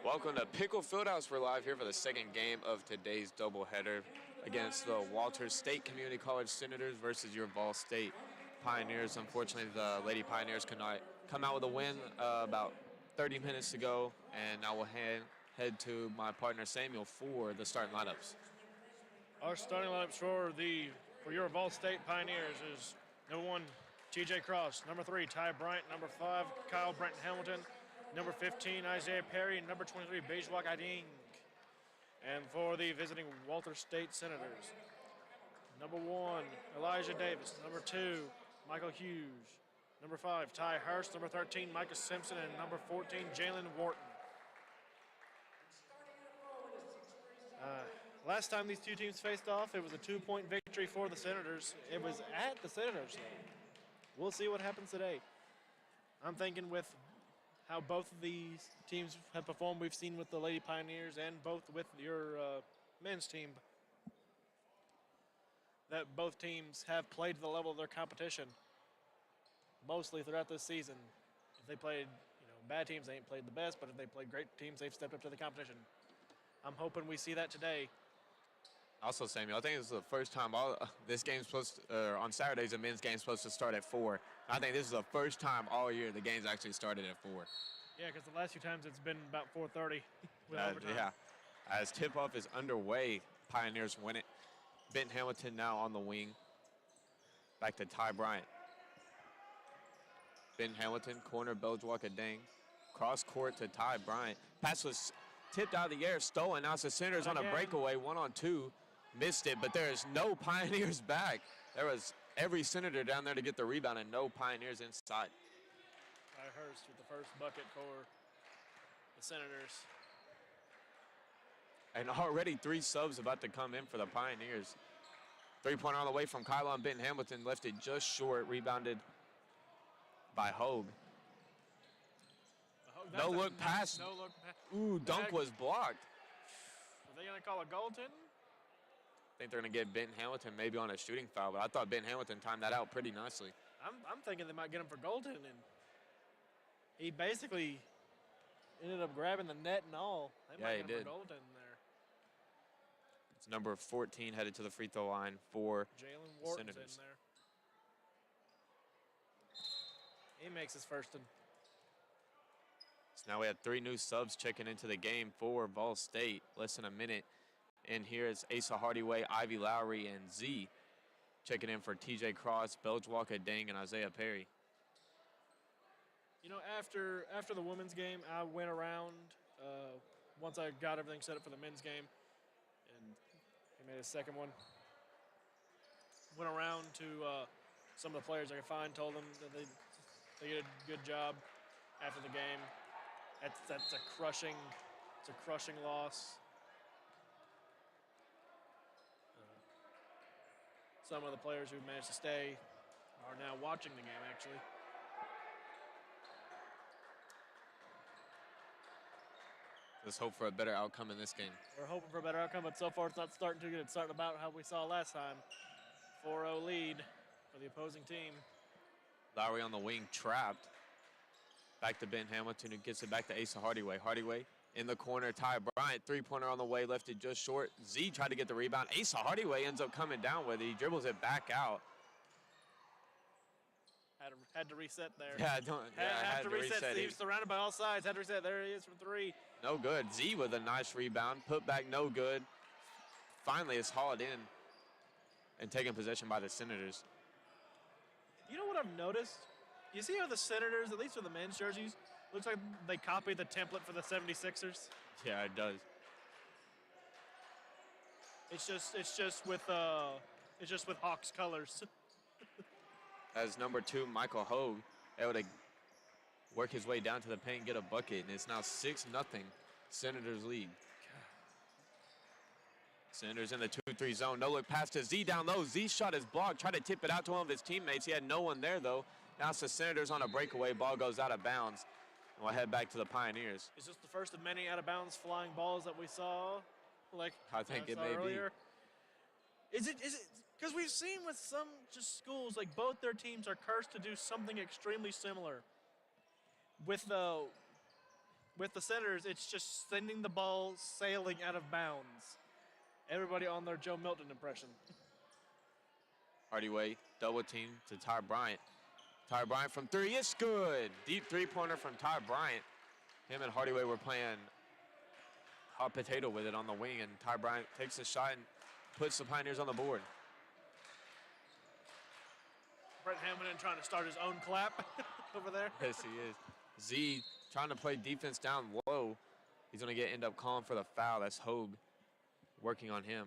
Welcome to Pickle Fieldhouse. We're live here for the second game of today's doubleheader against the Walters State Community College Senators versus your VolState Pioneers. Unfortunately, the Lady Pioneers could not come out with a win about 30 minutes ago, and I will head to my partner Samuel for the starting lineups. Our starting lineups for your VolState Pioneers is number 1, TJ Cross, number 3, Ty Bryant, number 5, Kyle Brenton Hamilton, number 15, Isaiah Perry, number 23, Bejwak Ading. And for the visiting Walters State Senators, number 1, Elijah Davis, number 2, Michael Hughes, number 5, Ty Hurst, number 13, Micah Simpson, and number 14, Jalen Wharton. Last time these two teams faced off, it was a 2-point victory for the Senators. It was at the Senators. We'll see what happens today. I'm thinking with how both of these teams have performed, we've seen with the Lady Pioneers and both with your men's team, that both teams have played to the level of their competition mostly throughout this season. If they played, bad teams, they ain't played the best, but if they played great teams, they've stepped up to the competition. I'm hoping we see that today. Also, Samuel, I think this is the first time this game's on Saturdays, the men's game's supposed to start at 4. I think this is the first time all year the game's actually started at 4. Yeah, because the last few times it's been about 4:30 with overtime. Yeah. As tip-off is underway, Pioneers win it. Benton Hamilton now on the wing. Back to Ty Bryant. Benton Hamilton, corner, Bejwak Ading. Cross court to Ty Bryant. Pass was tipped out of the air, stolen. Now it's the Senators on a breakaway, 1-on-2. Missed it, but there is no Pioneers back. There was every Senator down there to get the rebound and no Pioneers inside. Ty Hurst with the first bucket for the Senators. And already 3 subs about to come in for the Pioneers. 3-pointer on the way from Kyla and Benton Hamilton. Left it just short. Rebounded by Hogue. No look pass. Ooh, dunk was blocked. Are they going to call a goaltending? I think they're going to get Benton Hamilton maybe on a shooting foul, but I thought Benton Hamilton timed that out pretty nicely. I'm thinking they might get him for goaltending. He basically ended up grabbing the net and all. They might get him for goaltending there. It's number 14 headed to the free throw line for Jalen Wharton's Senators. In there. He makes his first one. So now we have 3 new subs checking into the game for VolState. Less than a minute. And here is Asa Hardyway, Ivy Lowry, and Z checking in for TJ Cross, Bejwak Ading, and Isaiah Perry. After the women's game, I went around once I got everything set up for the men's game, and he made a second one. Went around to some of the players I could find, told them that they did a good job after the game. That's a crushing loss. Some of the players who managed to stay are now watching the game, actually. Let's hope for a better outcome in this game. We're hoping for a better outcome, but so far it's not starting too good. It's starting about how we saw last time. 4-0 lead for the opposing team. Lowry on the wing, trapped. Back to Ben Hamilton, who gets it back to Asa Hardyway. Hardyway in the corner, Ty Bryant, 3-pointer on the way, left it just short. Z tried to get the rebound. Asa Hardyway ends up coming down with it. He dribbles it back out. Had to reset there. Yeah, had to reset. He was surrounded by all sides. Had to reset. There he is from 3. No good. Z with a nice rebound. Put back, no good. Finally, it's hauled in and taken possession by the Senators. You know what I've noticed? You see how the Senators, at least for the men's jerseys, looks like they copied the template for the 76ers? Yeah, it does. It's just with Hawks colors. As number 2, Michael Hogue, able to work his way down to the paint, get a bucket, and it's now 6-0 Senators lead. Senators in the 2-3 zone. No look pass to Z down low. Z shot his block, tried to tip it out to one of his teammates. He had no one there, though. Now it's the Senators on a breakaway. Ball goes out of bounds. And we'll head back to the Pioneers. Is this the first of many out-of-bounds flying balls that we saw? I think it may earlier? Is it because we've seen with some just schools, like both their teams are cursed to do something extremely similar. With with the Senators, it's just sending the ball sailing out of bounds. Everybody on their Joe Milton impression. Hardaway double team to Ty Bryant. Ty Bryant from three, it's good. Deep three-pointer from Ty Bryant. Him and Hardaway were playing hot potato with it on the wing, and Ty Bryant takes a shot and puts the Pioneers on the board. Brett Hamilton trying to start his own clap over there. Yes, he is. Z trying to play defense down low. He's going to end up calling for the foul. That's Hogue working on him.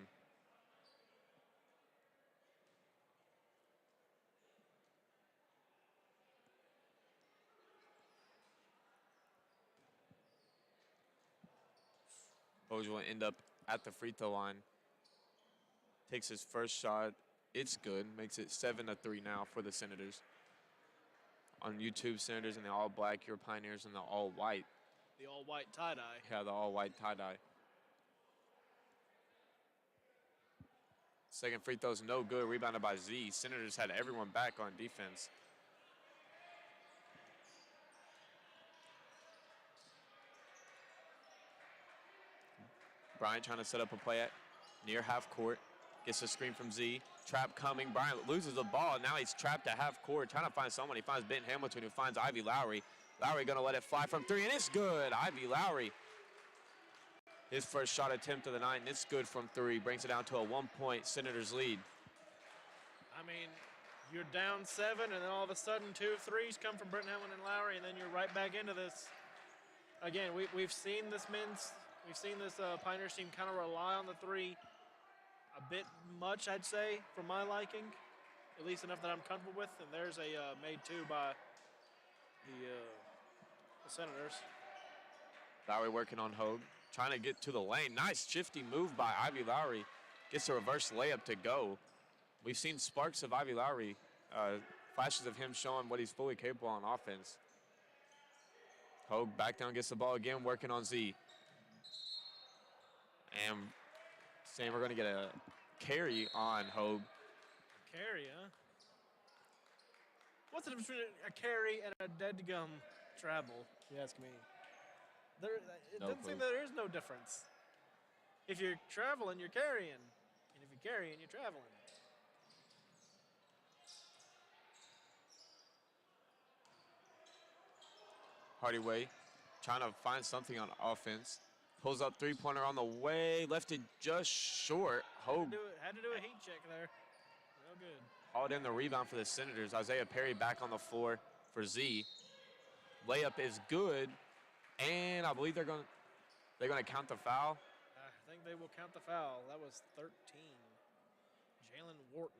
Hogue will end up at the free throw line. Takes his first shot. It's good. Makes it 7-3 now for the Senators. On YouTube, Senators in the all-black, your Pioneers in the all-white. The all-white tie-dye. Yeah, the all-white tie-dye. Second free throw's no good. Rebounded by Z. Senators had everyone back on defense. Bryant trying to set up a play at near half court. Gets a screen from Z. Trap coming. Bryant loses the ball. Now he's trapped at half court. Trying to find someone. He finds Ben Hamilton, who finds Ivy Lowry. Lowry going to let it fly from three, and it's good. Ivy Lowry. His first shot attempt of the night, and it's good from three. Brings it down to a 1-point Senators lead. I mean, you're down 7, and then all of a sudden 2 threes come from Brent Hamilton and Lowry, and then you're right back into this. Again, we've seen this Pioneers team kind of rely on the three a bit much, I'd say, for my liking. At least enough that I'm comfortable with. And there's a made two by the Senators. Lowry working on Hogue. Trying to get to the lane. Nice shifty move by Ivy Lowry. Gets a reverse layup to go. We've seen sparks of Ivy Lowry. Flashes of him showing what he's fully capable on offense. Hogue back down, gets the ball again, working on Z. And saying we're going to get a carry on Hogue. Carry, huh? What's the difference between a carry and a dead gum travel, if you ask me? It doesn't seem that there is no difference. If you're traveling, you're carrying. And if you're carrying, you're traveling. Hardaway trying to find something on offense. Pulls up three-pointer on the way. Left it just short. Hogue had to do a heat check there. Real good. Hauled in the rebound for the Senators. Isaiah Perry back on the floor for Z. Layup is good. And I believe they're going to count the foul. I think they will count the foul. That was 13. Jalen Wharton.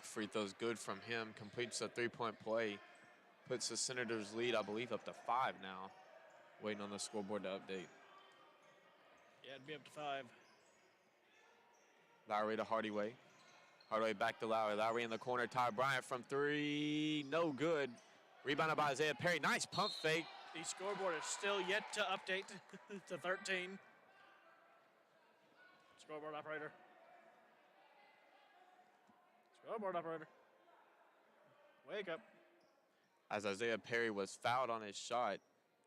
Free throw's good from him. Completes a three-point play. Puts the Senators lead, I believe, up to 5 now. Waiting on the scoreboard to update. Yeah, it'd be up to 5. Lowry to Hardaway. Hardaway back to Lowry. Lowry in the corner. Ty Bryant from 3. No good. Rebounded by Isaiah Perry. Nice pump fake. The scoreboard is still yet to update to 13. Scoreboard operator. Scoreboard operator. Wake up. As Isaiah Perry was fouled on his shot,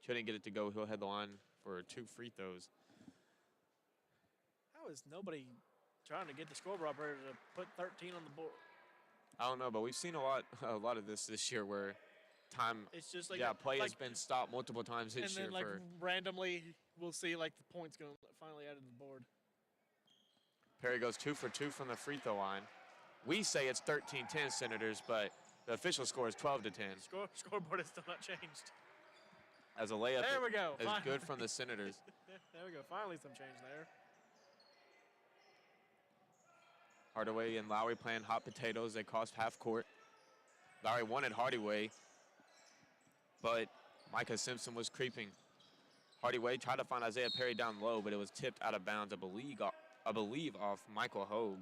couldn't get it to go. He'll head the line for 2 free throws. How is nobody trying to get the scoreboard operator to put 13 on the board? I don't know, but we've seen a lot of this year where time. It's just like play has been stopped multiple times this year. And then randomly we'll see the points going finally added to the board. Perry goes 2 for 2 from the free throw line. We say it's 13-10 Senators, but the official score is 12-10. Scoreboard is still not changed. As a layup there we go. is good from the Senators. There we go. Finally some change there. Hardaway and Lowry playing hot potatoes. They cost half court. Lowry wanted Hardaway, but Micah Simpson was creeping. Hardaway tried to find Isaiah Perry down low, but it was tipped out of bounds, I believe off Michael Hogue.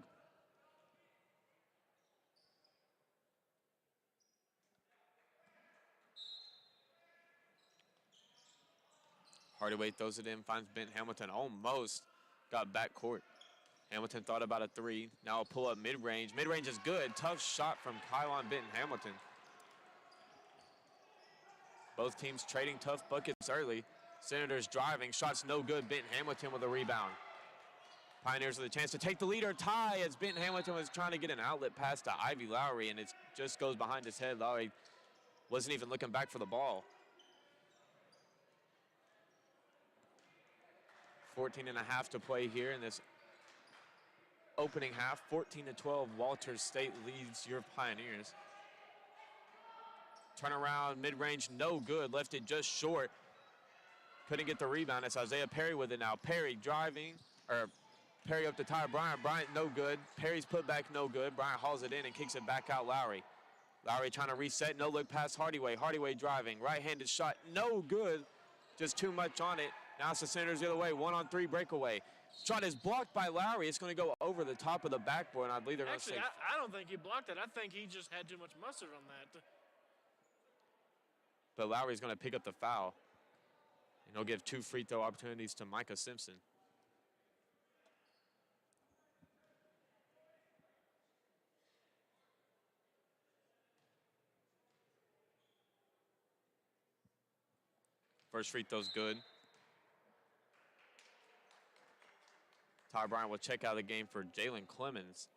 Hardaway throws it in, finds Benton Hamilton, almost got back court. Hamilton thought about a three. Now a pull up mid-range. Mid-range is good. Tough shot from Kylon Benton Hamilton. Both teams trading tough buckets early. Senators driving. Shots no good. Benton Hamilton with a rebound. Pioneers with a chance to take the lead or tie as Benton Hamilton was trying to get an outlet pass to Ivy Lowry, and it just goes behind his head. Lowry wasn't even looking back for the ball. 14 and a half to play here in this opening half. 14-12, Walters State leads your Pioneers. Turnaround, mid-range, no good. Left it just short. Couldn't get the rebound. It's Isaiah Perry with it now. Perry driving, or Perry up to Ty Bryant. Bryant, no good. Perry's put back, no good. Bryant hauls it in and kicks it back out Lowry. Lowry trying to reset, no look past Hardaway. Hardaway driving, right-handed shot, no good. Just too much on it. Now it's the Senators the other way, 1-on-3 breakaway. Shot is blocked by Lowry. It's going to go over the top of the backboard, and I believe they're going to say... Actually, I don't think he blocked it. I think he just had too much mustard on that. But Lowry's going to pick up the foul. And he'll give 2 free throw opportunities to Micah Simpson. First free throw's good. Ty Bryant will check out of the game for Jalen Clemens.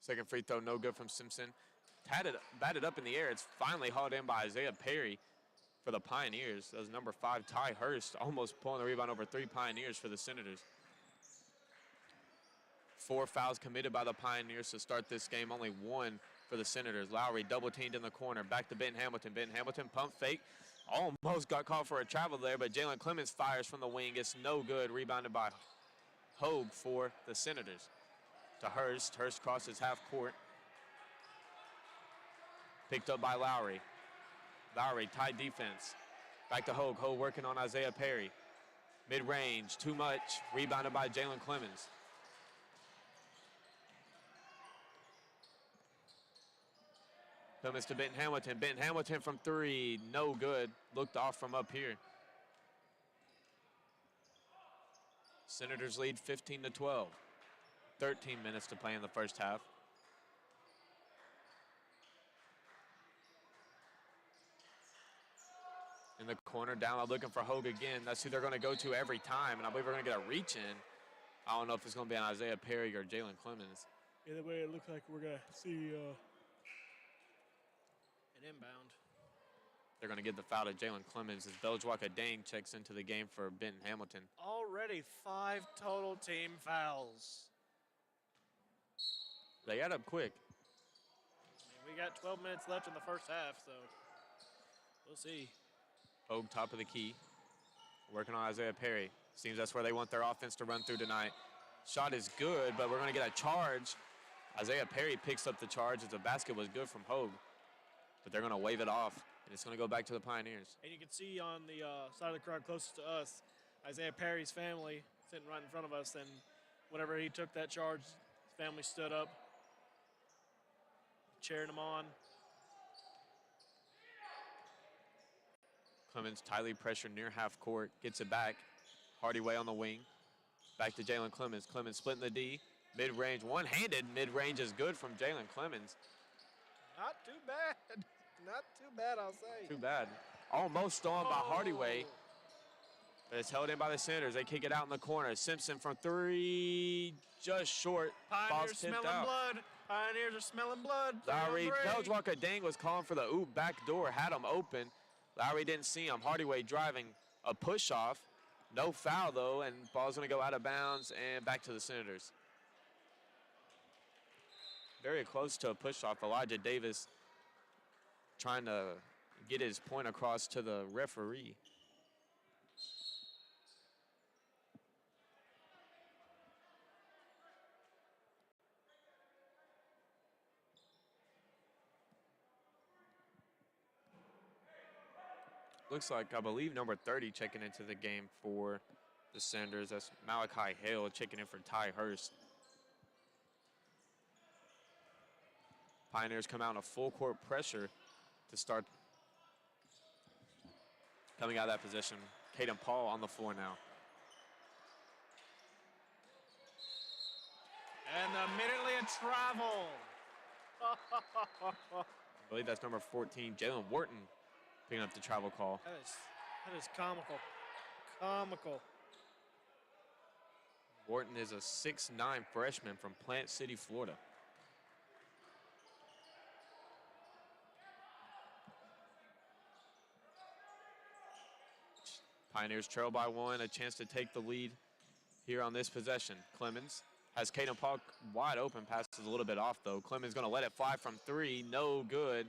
Second free throw, no good from Simpson. Batted up in the air. It's finally hauled in by Isaiah Perry for the Pioneers. That was number 5, Ty Hurst, almost pulling the rebound over 3 Pioneers for the Senators. 4 fouls committed by the Pioneers to start this game, only 1 for the Senators. Lowry double teamed in the corner. Back to Benton Hamilton. Benton Hamilton pump fake. Almost got called for a travel there, but Jalen Clemens fires from the wing. It's no good. Rebounded by Hogue for the Senators. To Hurst. Hurst crosses half court. Picked up by Lowry. Lowry, tight defense. Back to Hogue. Hogue working on Isaiah Perry. Mid-range, too much. Rebounded by Jalen Clemens. Clemens to Benton Hamilton. Benton Hamilton from 3, no good. Looked off from up here. Senators lead 15-12. 13 minutes to play in the first half. In the corner, down low, looking for Hogue again. That's who they're going to go to every time, and I believe we're going to get a reach in. I don't know if it's going to be on Isaiah Perry or Jalen Clemens. Either way, it looks like we're going to see an inbound. They're going to give the foul to Jalen Clemens as Beljwaka Dang checks into the game for Benton Hamilton. Already 5 total team fouls. They add up quick. We got 12 minutes left in the first half, so we'll see. Hogue top of the key. Working on Isaiah Perry. Seems that's where they want their offense to run through tonight. Shot is good, but we're going to get a charge. Isaiah Perry picks up the charge as the basket was good from Hogue. But they're going to wave it off, and it's going to go back to the Pioneers. And you can see on the side of the crowd closest to us, Isaiah Perry's family sitting right in front of us. And whenever he took that charge, his family stood up, cheering him on. Clemens tightly pressured near half court, gets it back. Hardaway on the wing. Back to Jalen Clemens. Clemens splitting the D. Mid-range, one-handed mid-range is good from Jalen Clemens. Not too bad. Not too bad, I'll say. Too bad. Almost stolen by Hardaway. But it's held in by the Senators. They kick it out in the corner. Simpson from 3, just short. Pioneers smelling blood. Pioneers are smelling blood. Lowry, Beljwaka Dang was calling for the back door, had him open. Lowry didn't see him. Hardaway driving a push-off. No foul, though, and ball's going to go out of bounds and back to the Senators. Very close to a push-off. Elijah Davis trying to get his point across to the referee. Looks like, I believe, number 30 checking into the game for the Senators. That's Malachi Hale checking in for Ty Hurst. Pioneers come out in a full court pressure to start. Coming out of that position, Caden Paul on the floor now. And immediately a travel. I believe that's number 14, Jalen Wharton, picking up the travel call. That is comical. Comical. Wharton is a 6'9" freshman from Plant City, Florida. Pioneers trail by 1, a chance to take the lead here on this possession. Clemens has Caden Paul wide open, passes a little bit off though. Clemens gonna let it fly from 3, no good.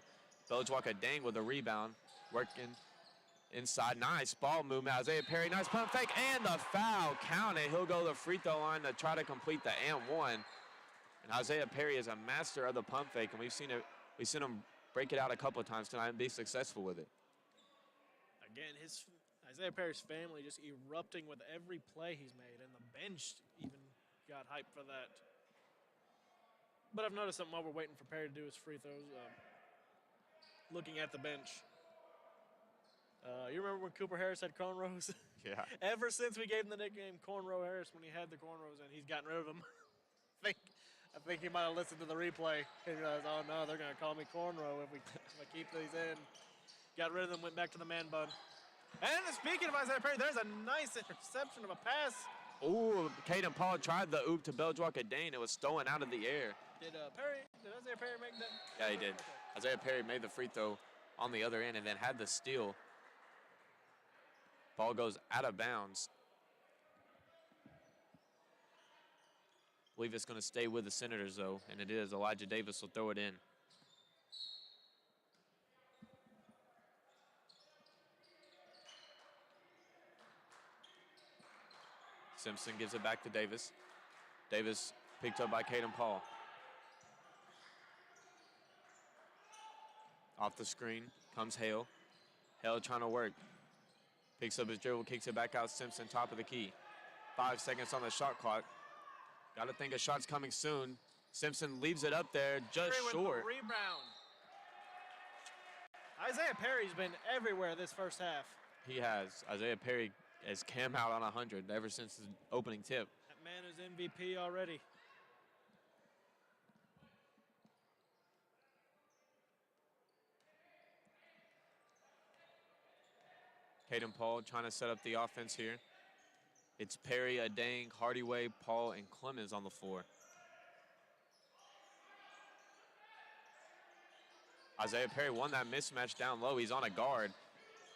Belchwaka-Dang with a rebound, working inside, nice ball movement. Isaiah Perry, nice pump fake, and the foul counted. He'll go to the free throw line to try to complete the and-1. And Isaiah Perry is a master of the pump fake, and we've seen him break it out a couple of times tonight and be successful with it. Again, Isaiah Perry's family just erupting with every play he's made, and the bench even got hyped for that. But I've noticed something while we're waiting for Perry to do his free throws. Looking at the bench. You remember when Cooper Harris had cornrows? Yeah. Ever since we gave him the nickname Cornrow Harris when he had the cornrows, and he's gotten rid of them. I think he might have listened to the replay and realized, oh no, they're going to call me Cornrow if I keep these in. Got rid of them, went back to the man bun. And speaking of Isaiah Perry, there's a nice interception of a pass. Ooh, Caden Paul tried the oop to Belchwaka-Dane. It was stolen out of the air. Did Isaiah Perry make that? Yeah, he did. Okay. Isaiah Perry made the free throw on the other end and then had the steal. Ball goes out of bounds. I believe it's going to stay with the Senators, though, and it is. Elijah Davis will throw it in. Simpson gives it back to Davis. Davis picked up by Caden Paul. Off the screen comes Hale. Hale trying to work. Picks up his dribble, kicks it back out. Simpson, top of the key. 5 seconds on the shot clock. Got to think a shot's coming soon. Simpson leaves it up there, just short. Rebound. Isaiah Perry's been everywhere this first half. He has. Isaiah Perry has came out on 100 ever since his opening tip. That man is MVP already. Caden Paul trying to set up the offense here. It's Perry, Adang, Hardyway, Paul, and Clemens on the floor. Isaiah Perry won that mismatch down low. He's on a guard.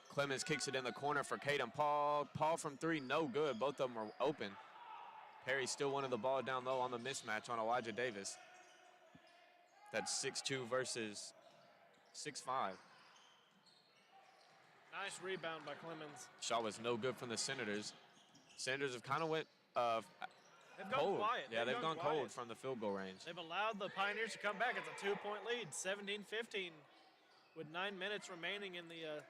Clemens kicks it in the corner for Caden Paul. Paul from 3, no good. Both of them are open. Perry still wanted the ball down low on the mismatch on Elijah Davis. That's 6'2" versus 6'5". Nice rebound by Clemens. Shot was no good from the Senators. Senators have kind of went They've gone cold. quiet. Yeah, they've gone cold from the field goal range. They've allowed the Pioneers to come back. It's a 2-point lead, 17-15, with 9 minutes remaining in the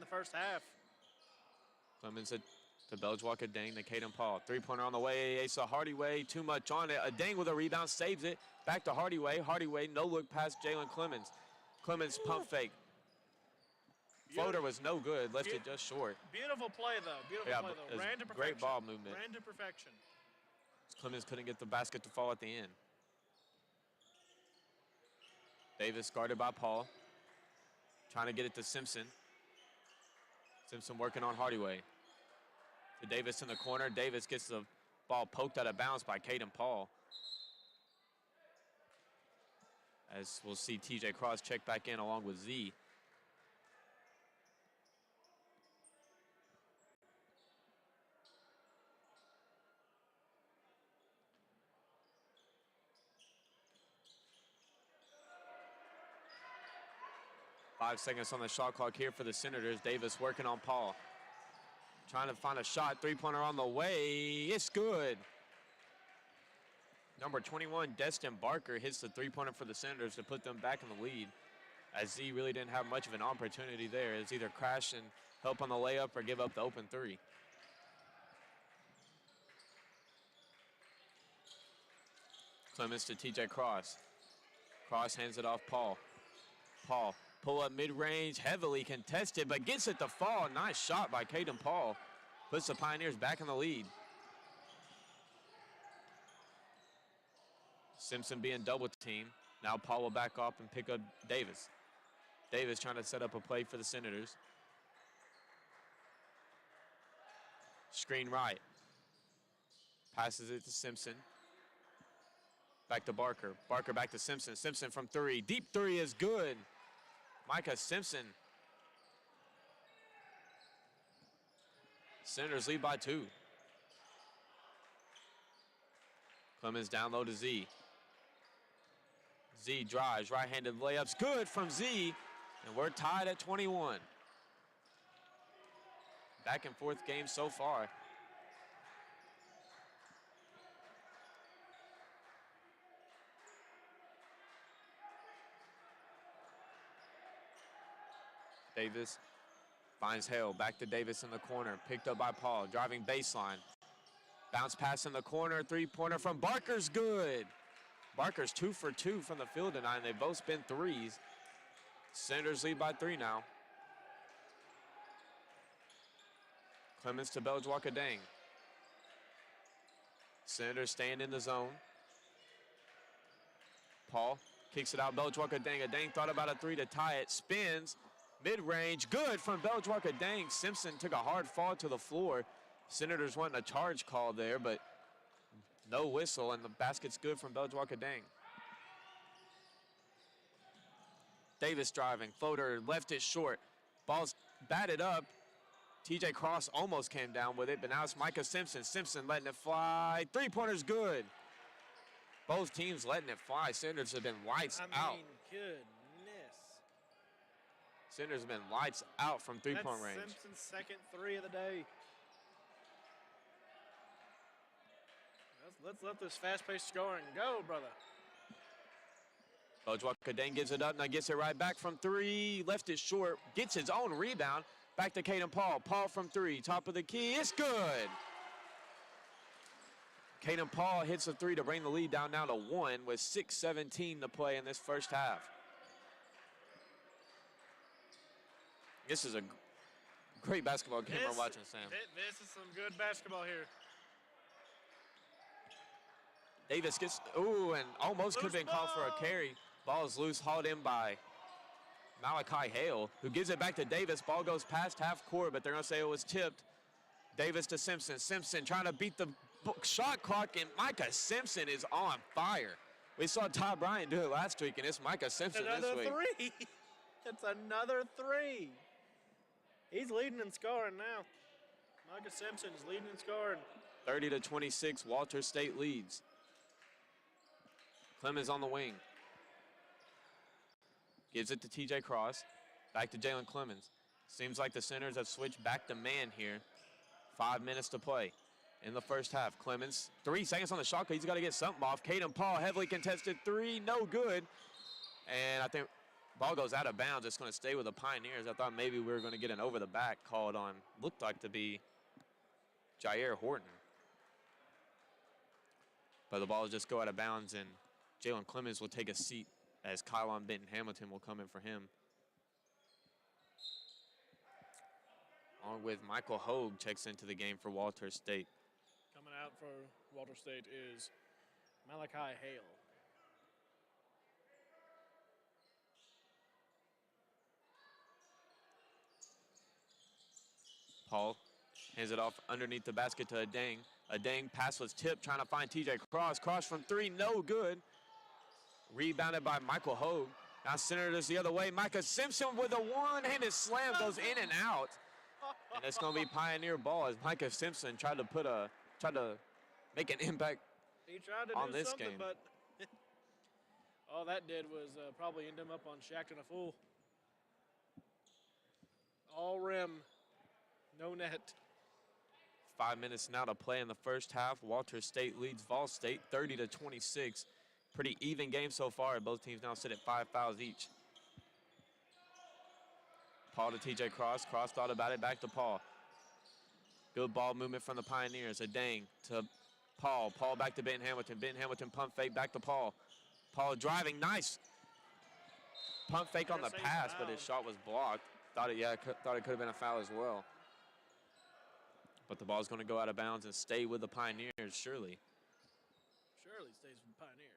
first half. Clemens to Belchwaka-Dang to Caden Paul. 3-pointer on the way. Asa Hardyway, too much on it. Dang with a rebound, saves it. Back to Hardyway. Hardyway, no look past Jalen Clemens. Clemens pump fake. Floater was no good, left it just short. Beautiful play, though. Beautiful play, though. Ran to perfection. Great ball movement. Ran to perfection. Clemens couldn't get the basket to fall at the end. Davis guarded by Paul. Trying to get it to Simpson. Simpson working on Hardyway. To Davis in the corner. Davis gets the ball poked out of bounds by Caden Paul. As we'll see TJ Cross check back in along with Z. Five seconds on the shot clock here for the Senators. Davis working on Paul. Trying to find a shot. 3-pointer on the way. It's good. Number 21, Destin Barker, hits the 3-pointer for the Senators to put them back in the lead. As Z really didn't have much of an opportunity there. It's either crash and help on the layup or give up the open 3. Clemens to TJ Cross. Cross hands it off Paul. Paul, pull up mid-range, heavily contested, but gets it to fall. Nice shot by Caden Paul. Puts the Pioneers back in the lead. Simpson being double teamed. Now Paul will back off and pick up Davis. Davis trying to set up a play for the Senators. Screen right. Passes it to Simpson. Back to Barker. Barker back to Simpson. Simpson from three. Deep three is good. Micah Simpson. Senators lead by 2. Clemens down low to Z. Z drives, right-handed layups. Good from Z. And we're tied at 21. Back and forth game so far. Davis finds Hale. Back to Davis in the corner. Picked up by Paul. Driving baseline. Bounce pass in the corner. Three-pointer from Barker's good. Barker's 2 for 2 from the field tonight, and they've both been threes. Senators lead by 3 now. Clemens to Belge-Wakadang. Senators staying in the zone. Paul kicks it out. Belge-Wakadang. Adang thought about a 3 to tie it. Spins. Mid-range. Good from Belge-Wakadang. Simpson took a hard fall to the floor. Senators wanting a charge call there, but no whistle, and the basket's good from Belge-Wakadang. Davis driving. Floater left it short. Ball's batted up. TJ Cross almost came down with it, but now it's Micah Simpson. Simpson letting it fly. Three-pointer's good. Both teams letting it fly. Senators have been lights out. Goodness. Senators have been lights out from three-point range. Simpson's second 3 of the day. Let's let this fast-paced scoring go, brother. Belge-Wakadang gives it up, now gets it right back from 3. Left it short, gets his own rebound. Back to Caden Paul. Paul from 3, top of the key, it's good. Caden Paul hits a 3 to bring the lead down now to 1 with 6:17 to play in this first half. This is a great basketball game we're watching, Sam. This is some good basketball here. Davis gets, and almost could have been called for a carry. Ball is loose, hauled in by Malachi Hale, who gives it back to Davis. Ball goes past half court, but they're going to say it was tipped. Davis to Simpson. Simpson trying to beat the shot clock, and Micah Simpson is on fire. We saw Ty Bryant do it last week, and it's Micah Simpson this week. Another 3. It's another 3. He's leading in scoring now. Micah Simpson is leading in scoring. 30-26, Walter State leads. Clemens on the wing. Gives it to TJ Cross. Back to Jalen Clemens. Seems like the Senators have switched back to man here. 5 minutes to play in the first half. Clemens, 3 seconds on the shot clock. He's got to get something off. Caden Paul, heavily contested 3, no good. And I think ball goes out of bounds. It's going to stay with the Pioneers. I thought maybe we were going to get an over-the-back called on. Looked like to be Jair Horton. But the ball will just go out of bounds, and Jalen Clemens will take a seat as Kylon Benton Hamilton will come in for him. Along with Michael Hogue checks into the game for Walter State. Coming out for Walter State is Malachi Hale. Paul hands it off underneath the basket to Adang. Adang pass was tipped, trying to find TJ Cross. Cross from 3, no good. Rebounded by Michael Hogue. Now Senators the other way. Micah Simpson with a one-handed slam goes in and out. And it's going to be Pioneer ball as Micah Simpson tried to make an impact He tried to on do this something, game. but all that did was probably end him up on Shackton a fool. All rim, no net. 5 minutes now to play in the first half. Walter State leads VolState 30-26. Pretty even game so far. Both teams now sit at 5 fouls each. Paul to TJ Cross. Cross thought about it. Back to Paul. Good ball movement from the Pioneers. Adang to Paul. Paul back to Ben Hamilton. Ben Hamilton pump fake back to Paul. Paul driving. Nice pump fake on the pass, but his shot was blocked. Thought it could have been a foul as well. But the ball's going to go out of bounds and stay with the Pioneers, surely. Surely stays with the Pioneers.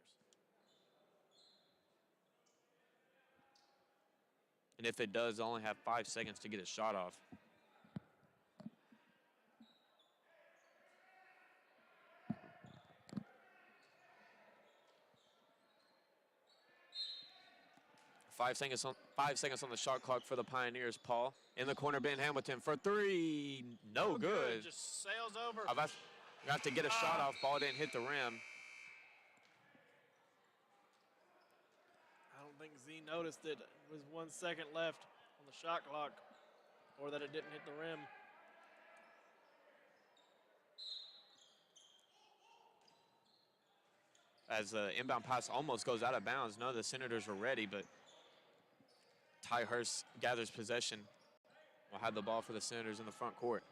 And if it does, they'll only have 5 seconds to get a shot off. Five seconds on the shot clock for the Pioneers. Paul in the corner. Ben Hamilton for three. No good. Just sails over. Got to get a shot off. Ball didn't hit the rim. I don't think Z noticed it. It was 1 second left on the shot clock, or that it didn't hit the rim. As the inbound pass almost goes out of bounds. None of the Senators were ready, but Ty Hurst gathers possession. Will have the ball for the Senators in the front court.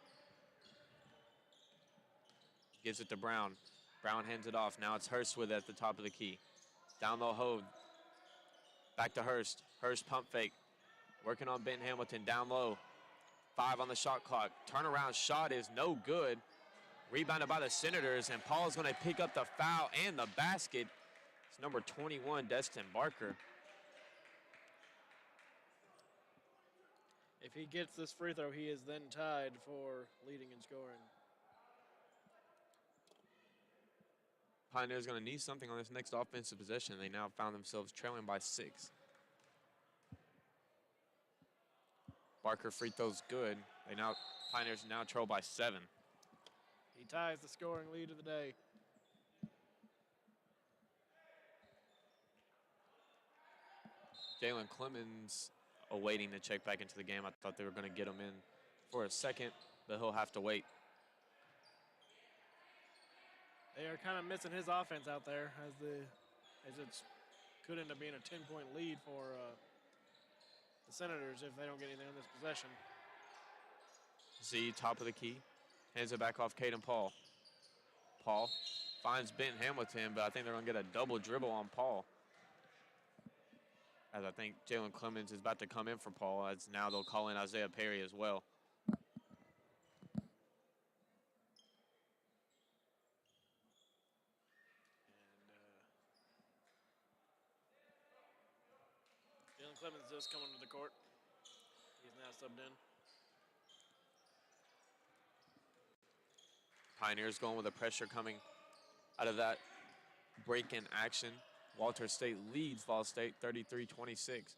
Gives it to Brown. Brown hands it off. Now it's Hurst with it at the top of the key. Down low, Hove. Back to Hurst. Hurst pump fake. Working on Ben Hamilton down low. 5 on the shot clock. Turnaround shot is no good. Rebounded by the Senators, and Paul's going to pick up the foul and the basket. It's number 21, Destin Barker. If he gets this free throw, he is then tied for leading in scoring. Pioneers going to need something on this next offensive possession. They now found themselves trailing by 6. Barker free throw's good. Pioneers now trail by 7. He ties the scoring lead of the day. Jalen Clemens awaiting to check back into the game. I thought they were going to get him in for a second, but he'll have to wait. They are kind of missing his offense out there as it could end up being a 10-point lead for the Senators if they don't get anything on this possession. Z, top of the key. Hands it back off Caden Paul. Paul finds Ben Hamilton, but I think they're going to get a double dribble on Paul. As I think Jalen Clemens is about to come in for Paul, as now they'll call in Isaiah Perry as well. And Jalen Clemens just coming to the court. He's now subbed in. Pioneers going with the pressure coming out of that break-in action. Walter State leads VolState 33-26.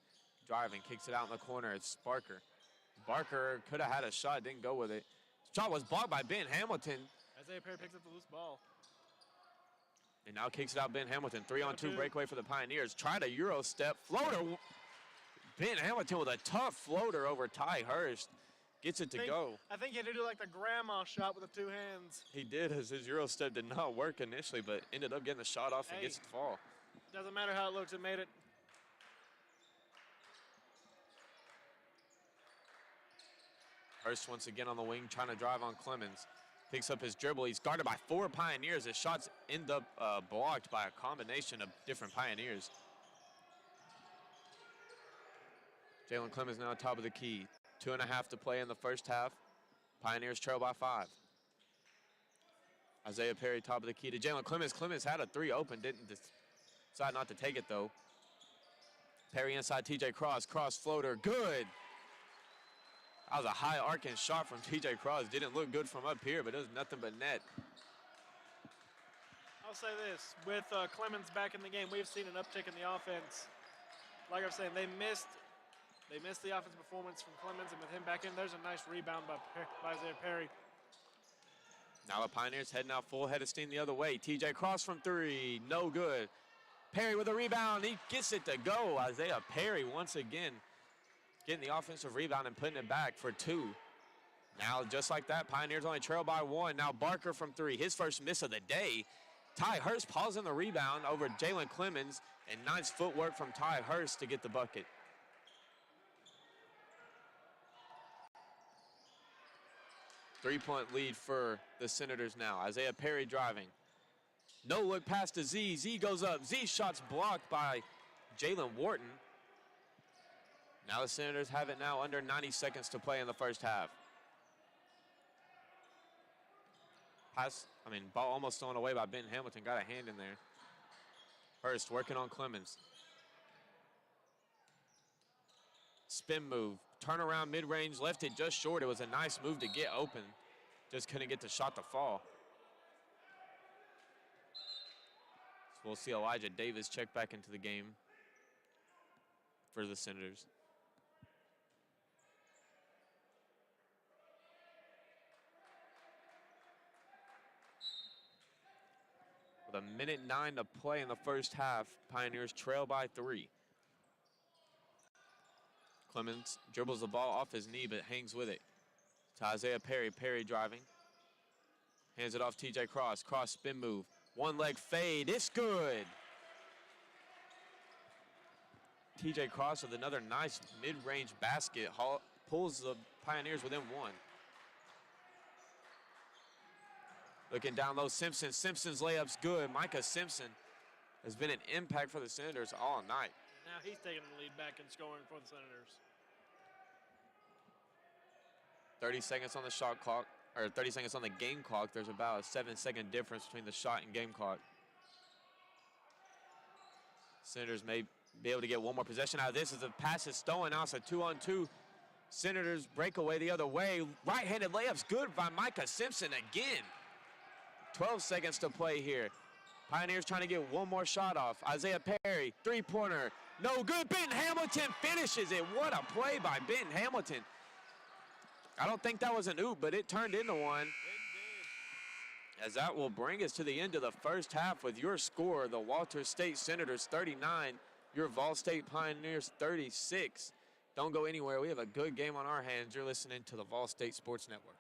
Driving, kicks it out in the corner. It's Barker. Barker could have had a shot, didn't go with it. Shot was blocked by Ben Hamilton. Isaiah Perry picks up the loose ball. And now kicks it out Ben Hamilton. 3-on-2 breakaway for the Pioneers. Tried a Euro step. Floater. Ben Hamilton with a tough floater over Ty Hurst. Gets it to go. I think he had to do like the grandma shot with the 2 hands. He did, as his Euro step did not work initially, but ended up getting the shot off and gets it to fall. Doesn't matter how it looks, it made it. Hurst once again on the wing, trying to drive on Clemens. Picks up his dribble. He's guarded by 4 Pioneers. His shots end up blocked by a combination of different Pioneers. Jalen Clemens now top of the key. 2.5 to play in the first half. Pioneers trail by 5. Isaiah Perry top of the key to Jalen Clemens. Clemens had a 3 open, didn't decide not to take it though. Perry inside TJ Cross. Cross floater, good. That was a high arcing shot from TJ Cross. Didn't look good from up here, but it was nothing but net. I'll say this, with Clemens back in the game, we've seen an uptick in the offense. Like I was saying, they missed the offensive performance from Clemens, and with him back in, there's a nice rebound by Isaiah Perry. Now the Pioneers heading out full head of steam the other way. TJ Cross from 3, no good. Perry with a rebound, he gets it to go. Isaiah Perry once again getting the offensive rebound and putting it back for 2. Now just like that, Pioneers only trail by 1. Now Barker from 3, his first miss of the day. Ty Hurst pausing the rebound over Jalen Clemens, and nice footwork from Ty Hurst to get the bucket. Three-point lead for the Senators now. Isaiah Perry driving. No look pass to Z. Z goes up. Z shot's blocked by Jalen Wharton. Now the Senators have it now under 90 seconds to play in the first half. Ball almost thrown away by Benton Hamilton. Got a hand in there. Hurst working on Clemens. Spin move. Turnaround mid-range. Left it just short. It was a nice move to get open. Just couldn't get the shot to fall. So we'll see Elijah Davis check back into the game for the Senators. With 1:09 to play in the first half, Pioneers trail by 3. Clemens dribbles the ball off his knee but hangs with it. To Isaiah Perry. Perry driving. Hands it off TJ Cross. Cross spin move. One leg fade. It's good. TJ Cross with another nice mid-range basket. Pulls the Pioneers within 1. Looking down low, Simpson. Simpson's layup's good. Micah Simpson has been an impact for the Senators all night. Now he's taking the lead back and scoring for the Senators. 30 seconds on the shot clock, or 30 seconds on the game clock. There's about a 7-second difference between the shot and game clock. Senators may be able to get one more possession out of this as the pass is stolen. Now it's a 2-on-2. Senators break away the other way. Right-handed layup's good by Micah Simpson again. 12 seconds to play here. Pioneers trying to get one more shot off. Isaiah Perry, three-pointer, no good. Benton Hamilton finishes it. What a play by Benton Hamilton. I don't think that was an oop, but it turned into one. It did. As that will bring us to the end of the first half with your score, the Walters State Senators 39, your VolState Pioneers 36. Don't go anywhere. We have a good game on our hands. You're listening to the VolState Sports Network.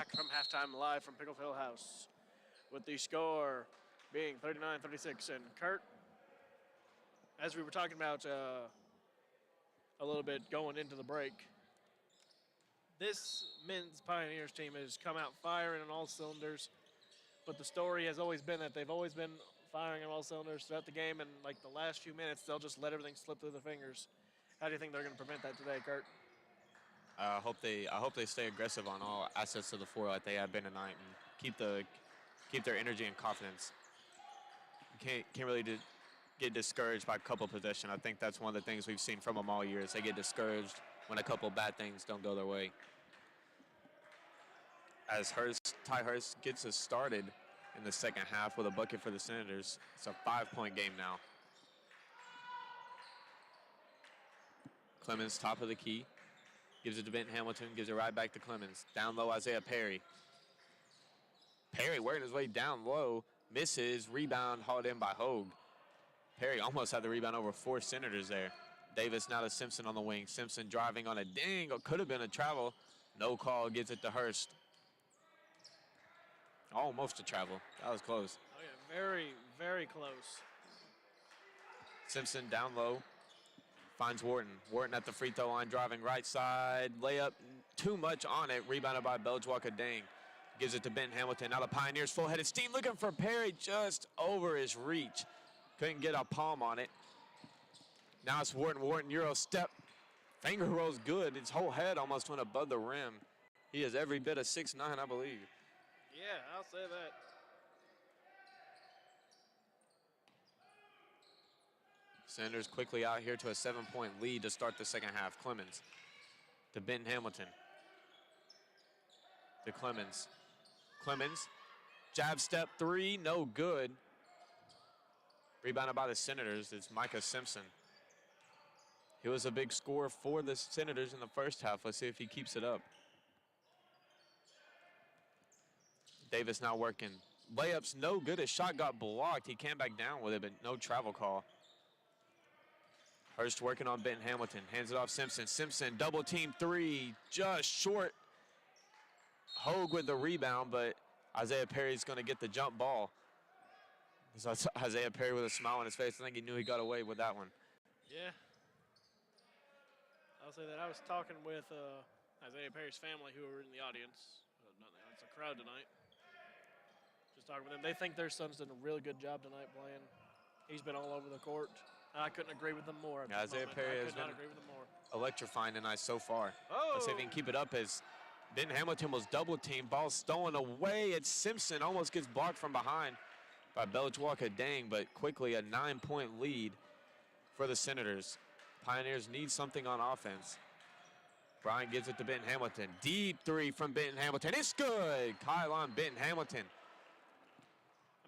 back from halftime live from Pickle Field House with the score being 39-36. And Kurt, as we were talking about a little bit going into the break, this men's Pioneers team has come out firing on all cylinders, but the story has always been that they've always been firing on all cylinders throughout the game, and like the last few minutes, they'll just let everything slip through their fingers. How do you think they're going to prevent that today, Kurt? I hope they stay aggressive on all assets of the floor like they have been tonight, and keep their energy and confidence. You can't really get discouraged by a couple possession. I think that's one of the things we've seen from them all year is they get discouraged when a couple bad things don't go their way. As Ty Hurst gets us started in the second half with a bucket for the Senators. It's a 5-point game now. Clemens, top of the key. Gives it to Benton Hamilton, gives it right back to Clemens. Down low, Isaiah Perry. Perry working his way down low, misses, rebound hauled in by Hogue. Perry almost had the rebound over 4 Senators there. Davis now to Simpson on the wing. Simpson driving on a ding, or could have been a travel. No call, gives it to Hurst. Almost a travel. That was close. Oh, yeah, very, very close. Simpson down low. Finds Wharton. Wharton at the free throw line, driving right side. Layup, too much on it. Rebounded by Belchwalker-Dang. Gives it to Benton Hamilton. Now the Pioneers full-headed steam looking for Perry just over his reach. Couldn't get a palm on it. Now it's Wharton. Wharton, Euro step. Finger rolls good. His whole head almost went above the rim. He is every bit of 6'9", I believe. Yeah, I'll say that. Senators quickly out here to a 7-point lead to start the second half. Clemens to Benton Hamilton. To Clemens. Clemens, jab step 3, no good. Rebounded by the Senators. It's Micah Simpson. He was a big scorer for the Senators in the first half. Let's see if he keeps it up. Davis now working. Layups no good. His shot got blocked. He came back down with it, but no travel call. Hurst working on Benton Hamilton. Hands it off Simpson. Simpson double team 3. Just short. Hogue with the rebound, but Isaiah Perry's going to get the jump ball. It's Isaiah Perry with a smile on his face. I think he knew he got away with that one. Yeah. I'll say that I was talking with Isaiah Perry's family who were in the audience. It's a crowd tonight. Just talking with them. They think their son's done a really good job tonight playing. He's been all over the court. I couldn't agree with them more. Yeah, Isaiah Perry has been electrifying tonight so far. Oh. Let's see if he can keep it up as Benton Hamilton was double teamed. Ball stolen away. It's Simpson. Almost gets blocked from behind by Belchwalker-Dang, but quickly a 9-point lead for the Senators. Pioneers need something on offense. Bryant gives it to Benton Hamilton. Deep 3 from Benton Hamilton. It's good. Kyle on Benton Hamilton.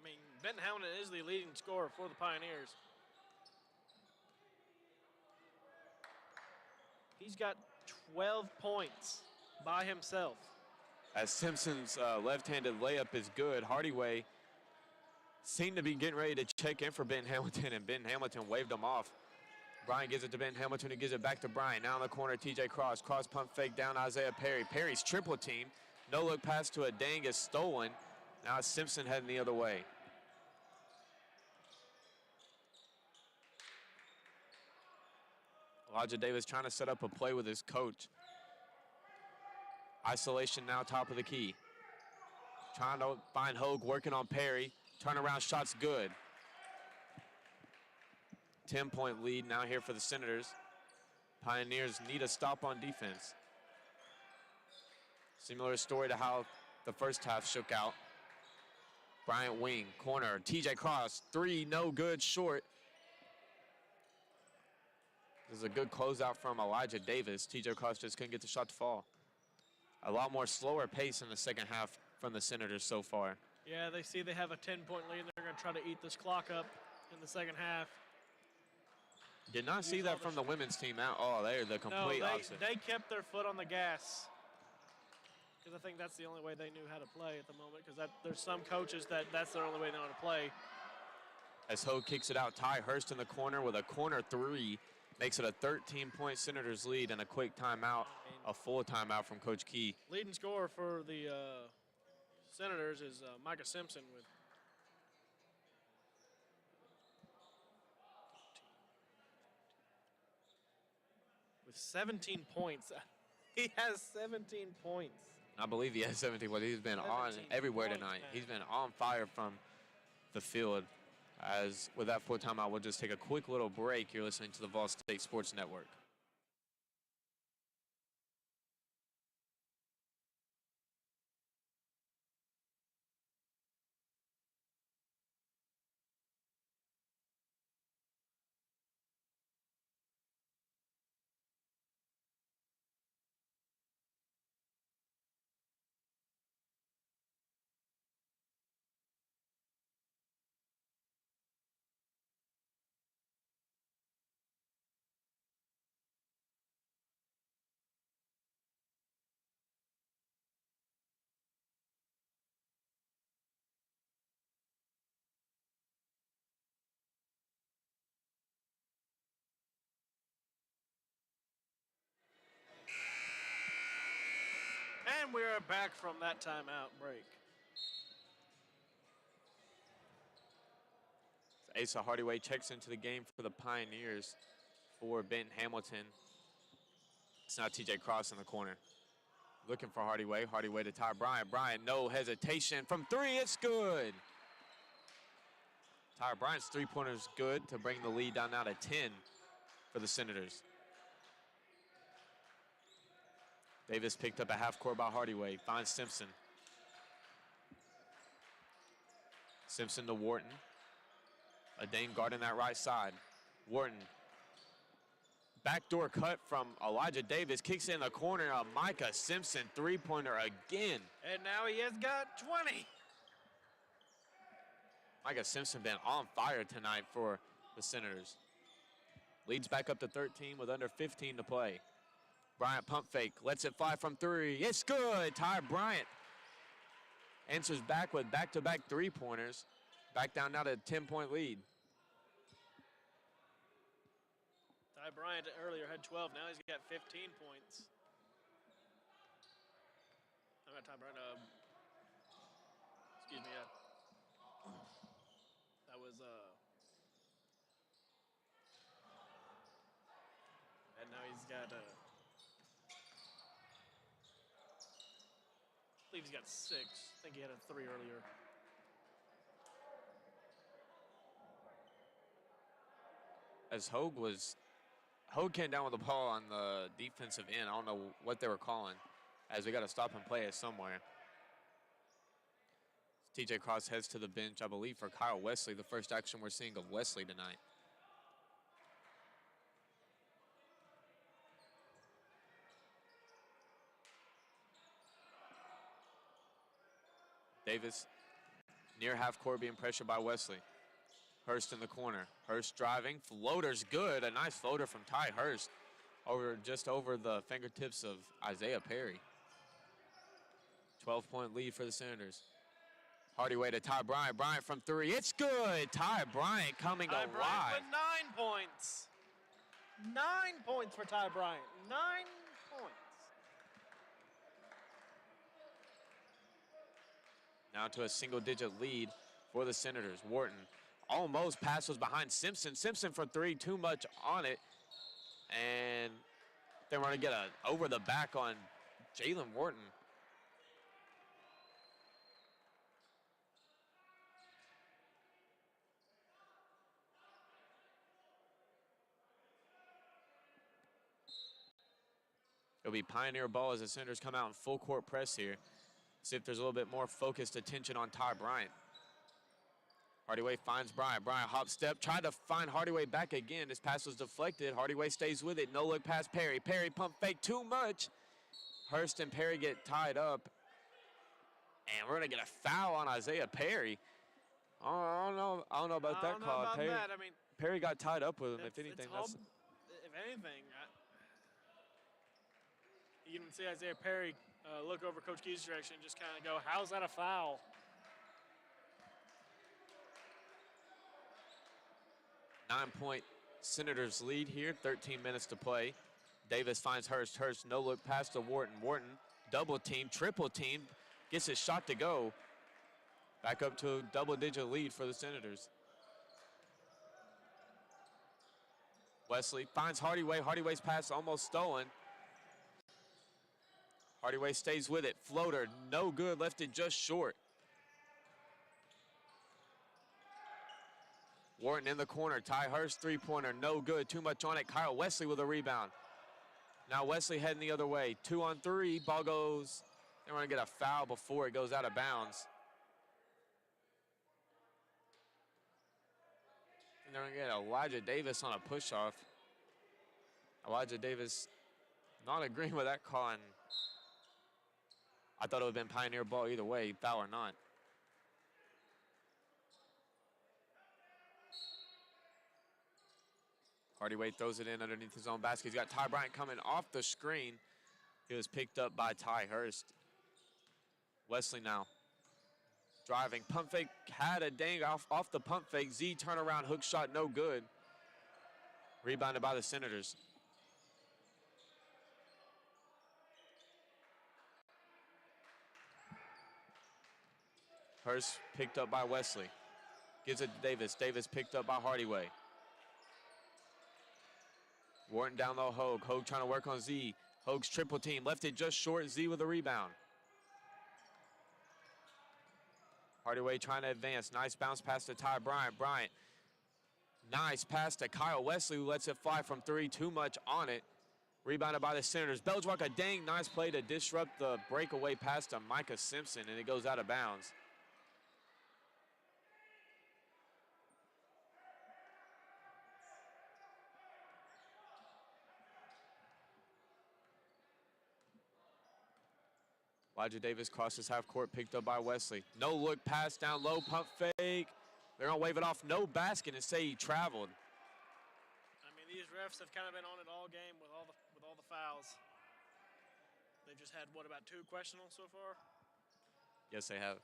I mean, Benton Hamilton is the leading scorer for the Pioneers. He's got 12 points by himself. As Simpson's left-handed layup is good, Hardyway seemed to be getting ready to check in for Benton Hamilton, and Benton Hamilton waved him off. Bryant gives it to Benton Hamilton, who gives it back to Bryant. Now in the corner, TJ Cross. Cross pump fake down Isaiah Perry. Perry's triple team. No look pass to a Dang is stolen. Now it's Simpson heading the other way. Elijah Davis trying to set up a play with his coach. Isolation now, top of the key. Trying to find Hogue, working on Perry. Turnaround shot's good. 10-point lead now here for the Senators. Pioneers need a stop on defense. Similar story to how the first half shook out. Bryant wing, corner, TJ Cross, 3, no good, short. This is a good closeout from Elijah Davis. TJ Cross just couldn't get the shot to fall. A lot more slower pace in the second half from the Senators so far. Yeah, they see they have a 10-point lead, and they're going to try to eat this clock up in the second half. Did not see that from the women's team out. Oh, they're the complete opposite. They kept their foot on the gas because I think that's the only way they knew how to play at the moment, because there's some coaches that's their only way they know how to play. As Hogue kicks it out, Ty Hurst in the corner with a corner 3. Makes it a 13-point Senators lead and a quick timeout, a full timeout from Coach Key. Leading scorer for the Senators is Micah Simpson with 17 points. He has 17 points. I believe he has 17 points. He's been on everywhere tonight. Man. He's been on fire from the field. As with that full timeout, we'll just take a quick little break. You're listening to the VolState Sports Network. And we are back from that timeout break. Asa Hardyway checks into the game for the Pioneers for Benton Hamilton. It's now TJ Cross in the corner. Looking for Hardyway. Hardyway to Ty Bryant. Bryant, no hesitation. From three, it's good. Ty Bryant's three-pointer is good to bring the lead down now to 10 for the Senators. Davis picked up a half court by Hardyway. Finds Simpson. Simpson to Wharton. A Dane guarding that right side. Wharton. Backdoor cut from Elijah Davis. Kicks in the corner of Micah Simpson. Three-pointer again. And now he has got 20. Micah Simpson been on fire tonight for the Senators. Leads back up to 13 with under 15 to play. Bryant pump fake, lets it fly from three. It's good. Ty Bryant answers back with back-to-back three-pointers. Back down now to a 10-point lead. Ty Bryant earlier had 12. Now he's got 15 points. I'm not Ty Bryant. Excuse me. That was and now he's got I believe he's got 6. I think he had a 3 earlier. As Hogue came down with the ball on the defensive end. I don't know what they were calling, as we got to stop and play it somewhere. TJ Cross heads to the bench, I believe, for Kyle Wesley, the first action we're seeing of Wesley tonight. Davis near half court being pressured by Wesley. Hurst in the corner. Hurst driving. Floater's good. A nice floater from Ty Hurst just over the fingertips of Isaiah Perry. 12-point lead for the Senators. Hardyway to Ty Bryant. Bryant from three. It's good. Ty Bryant coming alive. Bryant with 9 points. 9 points for Ty Bryant. 9 points. Now to a single-digit lead for the Senators. Wharton almost passes behind Simpson. Simpson for three, too much on it. And then we're going to get a over the back on Jalen Wharton. It'll be Pioneer ball as the Senators come out in full court press here. See if there's a little bit more focused attention on Ty Bryant. Hardyway finds Bryant. Bryant hop step, tried to find Hardyway back again. His pass was deflected. Hardyway stays with it. No look past Perry. Perry pump fake too much. Hurst and Perry get tied up. And we're gonna get a foul on Isaiah Perry. I don't know about that call. Perry got tied up with him. If anything, you can see Isaiah Perry look over Coach Key's direction and just kind of go, how's that a foul? Nine-point Senators lead here, 13 minutes to play. Davis finds Hurst. Hurst, no look pass to Wharton. Wharton, double team, triple team, gets his shot to go. Back up to a double-digit lead for the Senators. Wesley finds Hardyway. Hardyway's pass almost stolen. Hardyway stays with it. Floater, no good, left it just short. Wharton in the corner. Ty Hurst, three-pointer, no good, too much on it. Kyle Wesley with a rebound. Now Wesley heading the other way. 2 on 3, ball goes. They're gonna get a foul before it goes out of bounds. And they're gonna get Elijah Davis on a push-off. Elijah Davis not agreeing with that call, and I thought it would have been Pioneer ball either way, foul or not. Hardyway throws it in underneath his own basket. He's got Ty Bryant coming off the screen. He was picked up by Ty Hurst. Wesley now driving, pump fake, had a dang off the pump fake. Z turnaround, hook shot, no good. Rebounded by the Senators. Hurst picked up by Wesley. Gives it to Davis. Davis picked up by Hardyway. Wharton down low, Hogue. Hogue trying to work on Z. Hogue's triple team, left it just short. Z with a rebound. Hardyway trying to advance. Nice bounce pass to Ty Bryant. Bryant, nice pass to Kyle Wesley, who lets it fly from 3. Too much on it. Rebounded by the Senators. Beljwaka, dang, nice play to disrupt the breakaway pass to Micah Simpson, and it goes out of bounds. Elijah Davis crosses half court, picked up by Wesley. No look pass down low, pump fake. They're gonna wave it off, no basket, and say he traveled. I mean, these refs have kind of been on it all game with all the fouls. They've just had, what, about 2 questionable so far? Yes, they have.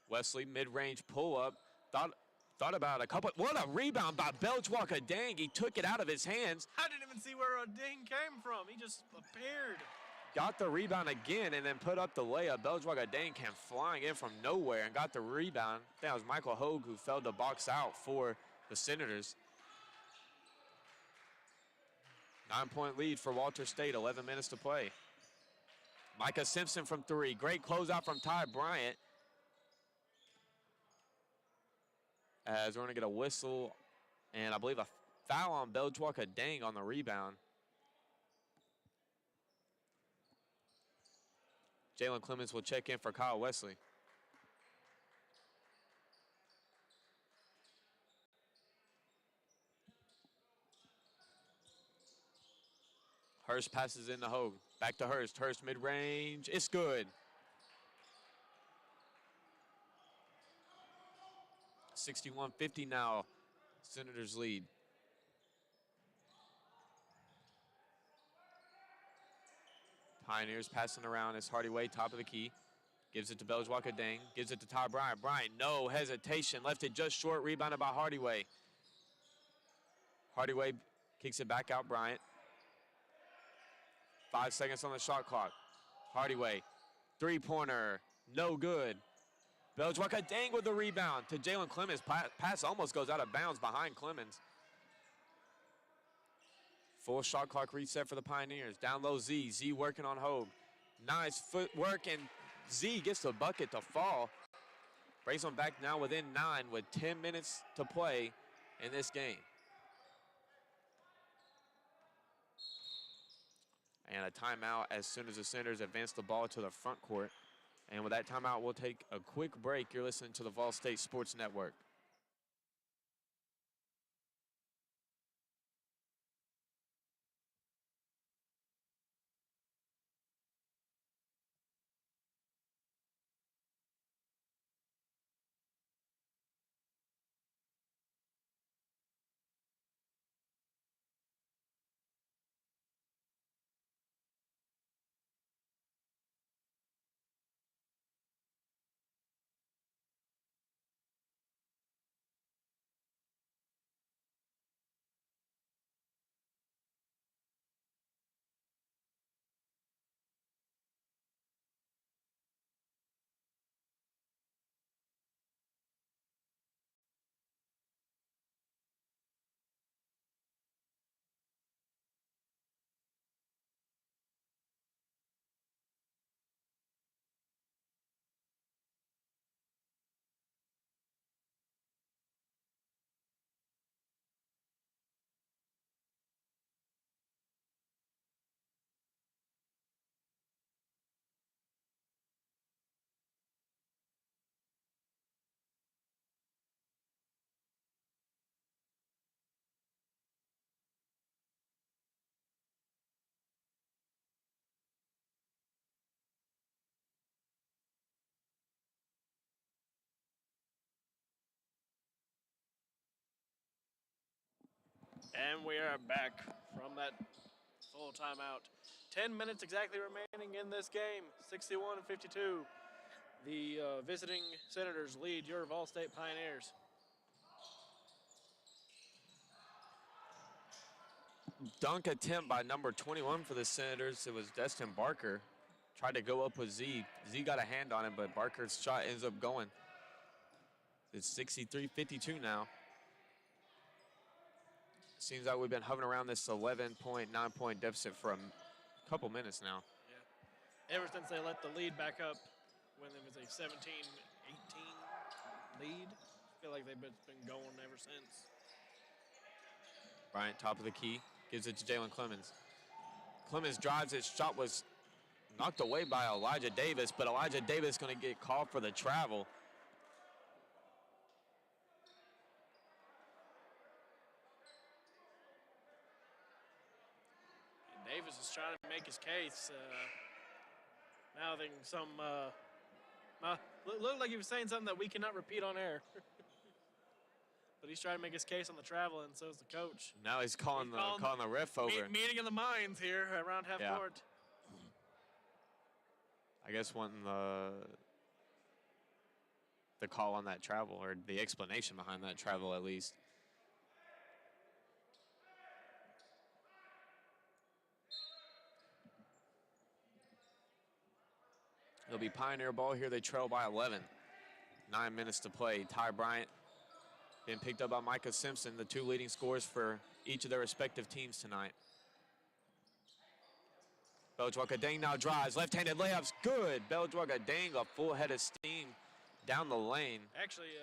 Wesley, mid-range pull-up. Thought about a couple. What a rebound by Beljwaka. Dang, he took it out of his hands. I didn't even see where a ding came from. He just appeared. Got the rebound again and then put up the layup. Beljwaka Dang came flying in from nowhere and got the rebound. I think that was Michael Hogue who failed to box out for the Senators. 9-point lead for Walter State, 11 minutes to play. Micah Simpson from 3. Great closeout from Ty Bryant. As we're going to get a whistle and I believe a foul on Beljwaka Dang on the rebound. Jalen Clemens will check in for Kyle Wesley. Hurst passes in to Hogue. Back to Hurst. Hurst mid-range. It's good. 61-50 now. Senators lead. Pioneers passing around as Hardyway, top of the key. Gives it to Beljwaka Dang. Gives it to Ty Bryant. Bryant, no hesitation. Left it just short. Rebounded by Hardyway. Hardyway kicks it back out. Bryant. 5 seconds on the shot clock. Hardyway, three-pointer, no good. Beljwaka Dang with the rebound to Jalen Clemens. Pass almost goes out of bounds behind Clemens. Full shot clock reset for the Pioneers. Down low Z. Z working on Hogue. Nice footwork, and Z gets the bucket to fall. Brings them back now within 9 with 10 minutes to play in this game. And a timeout as soon as the Senators advance the ball to the front court. And with that timeout, we'll take a quick break. You're listening to the VolState Sports Network. And we are back from that full timeout. 10 minutes exactly remaining in this game. 61-52. The visiting Senators lead your VolState Pioneers. Dunk attempt by number 21 for the Senators. It was Destin Barker. Tried to go up with Z. Z got a hand on it, but Barker's shot ends up going. It's 63-52 now. Seems like we've been hovering around this 11-point, 9-point deficit for a couple minutes now. Yeah. Ever since they let the lead back up when it was a 17-18 lead, I feel like they've been going ever since. Bryant, top of the key, gives it to Jalen Clemens. Clemens drives. His shot was knocked away by Elijah Davis, but Elijah Davis going to get called for the travel. Davis is trying to make his case, mouthing some, looked like he was saying something that we cannot repeat on air. But he's trying to make his case on the travel, and so is the coach. Now he's calling the ref over. Meeting of the minds here around half court. I guess wanting the call on that travel, or the explanation behind that travel at least. It'll be Pioneer ball here. They trail by 11. 9 minutes to play. Ty Bryant being picked up by Micah Simpson, the two leading scorers for each of their respective teams tonight. Beljwaka Dang now drives. Left-handed layup's good. Beljwaka Dang a full head of steam down the lane. Actually,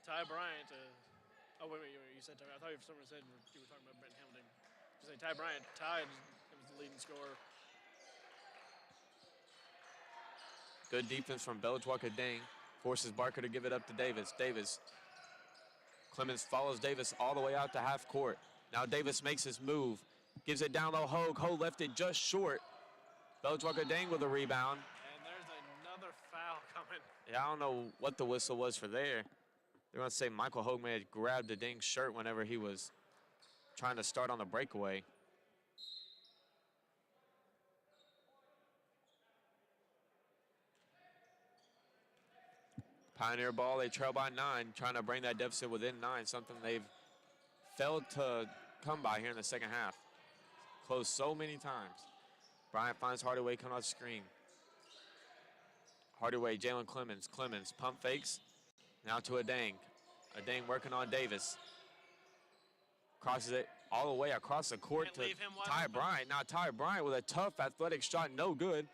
Ty Bryant, oh, wait, you said Ty. I thought someone said you were talking about Brent Hamilton. You say Ty Bryant tied was the leading scorer. Good defense from Beljwaka Dang. Forces Barker to give it up to Davis. Davis. Clemens follows Davis all the way out to half court. Now Davis makes his move. Gives it down low. Hogue. Hogue left it just short. Beljwaka Dang with a rebound. And there's another foul coming. Yeah, I don't know what the whistle was for there. They're going to say Michael Hogue may have grabbed the Dang's shirt whenever he was trying to start on the breakaway. Pioneer ball, they trail by 9, trying to bring that deficit within 9, something they've failed to come by here in the second half. Close so many times. Bryant finds Hardaway coming off the screen. Hardaway, Jalen Clemens. Clemens pump fakes. Now to Adang. Adang working on Davis. Crosses it all the way across the court to Ty Bryant. Now Ty Bryant with a tough athletic shot, no good.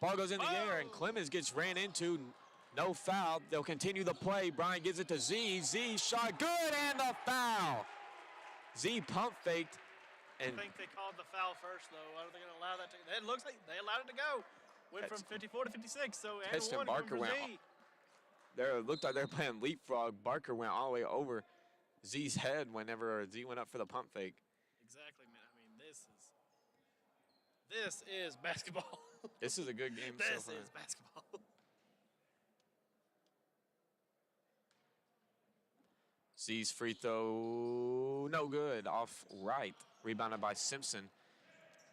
Ball goes in the air and Clemens gets ran into. No foul. They'll continue the play. Bryant gives it to Z. Z shot good and the foul. Z pump faked. And I think they called the foul first, though. Are they going to allow that to go? It looks like they allowed it to go. Went from 54 to 56, so and Destin one Barker went. There looked like they're playing leapfrog. Barker went all the way over Z's head whenever Z went up for the pump fake. Exactly, man. I mean, this is basketball. This is a good game so far. This is basketball. Z's free throw, no good, off right. Rebounded by Simpson.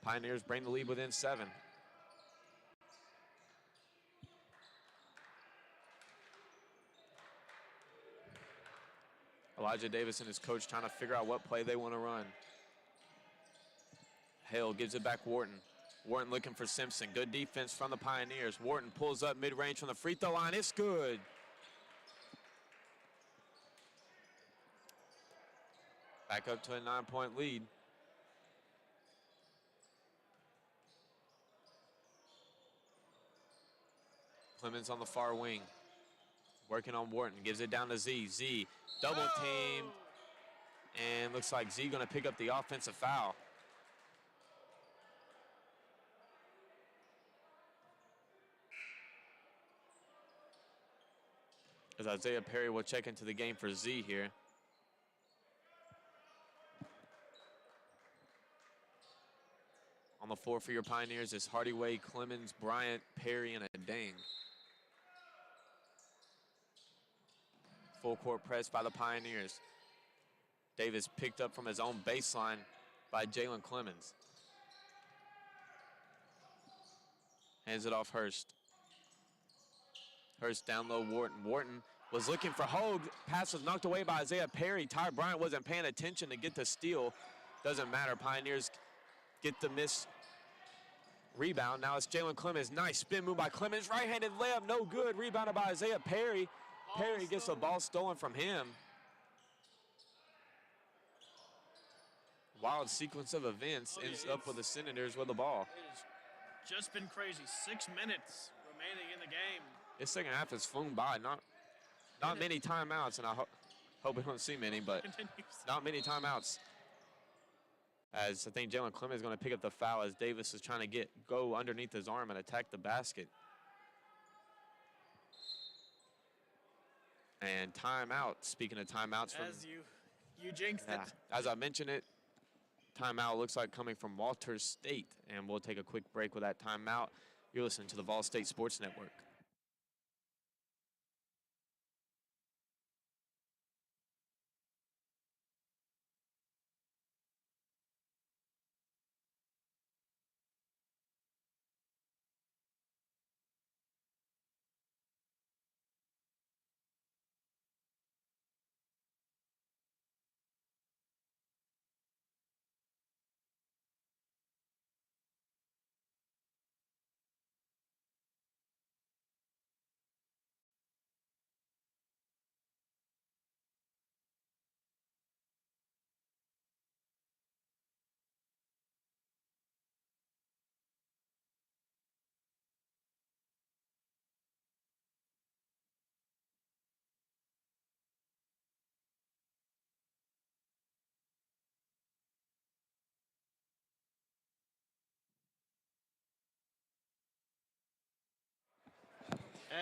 Pioneers bring the lead within 7. Elijah Davis and his coach trying to figure out what play they want to run. Hale gives it back Wharton. Wharton looking for Simpson. Good defense from the Pioneers. Wharton pulls up mid-range from the free throw line. It's good. Back up to a 9-point lead. Clemens on the far wing. Working on Wharton. Gives it down to Z. Z double team. And looks like Z going to pick up the offensive foul. As Isaiah Perry will check into the game for Z here. On the floor for your Pioneers is Hardaway, Clemens, Bryant, Perry, and Adang. Full court press by the Pioneers. Davis picked up from his own baseline by Jalen Clemens. Hands it off Hurst. Hurst down low, Wharton. Wharton was looking for Hogue. Pass was knocked away by Isaiah Perry. Ty Bryant wasn't paying attention to get the steal. Doesn't matter. Pioneers get the miss rebound. Now it's Jalen Clemens. Nice spin move by Clemens. Right-handed layup, no good. Rebounded by Isaiah Perry. Perry gets the ball stolen from him. Wild sequence of events ends up with the Senators with the ball. It's just been crazy. 6 minutes remaining in the game. This second half has flown by. Not many timeouts, and I hope we don't see many, but not many timeouts. As I think Jalen Clemens is going to pick up the foul as Davis is trying to go underneath his arm and attack the basket. And timeout. Speaking of timeouts, as you jinxed it. As I mentioned it, timeout looks like coming from Walters State, and we'll take a quick break with that timeout. You're listening to the VolState Sports Network.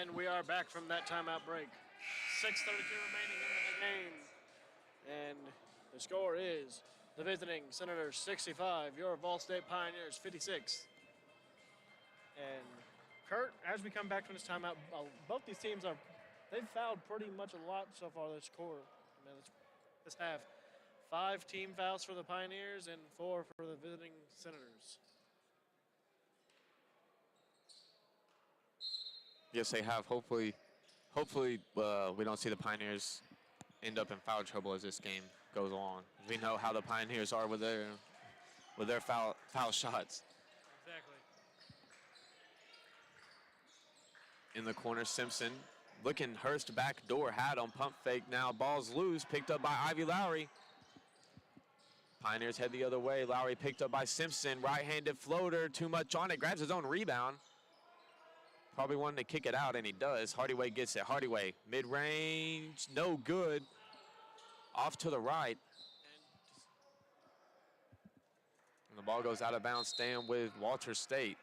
And we are back from that timeout break. 6:32 remaining in the game. And the score is the visiting Senators 65, your VolState Pioneers 56. And Kurt, as we come back from this timeout, both these teams they've fouled pretty much a lot so far this quarter. I mean, this half. 5 team fouls for the Pioneers and 4 for the visiting Senators. Yes, they have. Hopefully, we don't see the Pioneers end up in foul trouble as this game goes on. We know how the Pioneers are with their foul shots. Exactly. In the corner, Simpson looking Hurst backdoor, had on pump fake. Now ball's loose, picked up by Ivy Lowry. Pioneers head the other way. Lowry picked up by Simpson. Right-handed floater, too much on it. Grabs his own rebound. Probably wanted to kick it out, and he does. Hardyway gets it. Hardyway, mid-range, no good. Off to the right. And the ball goes out of bounds, staying with Walters State.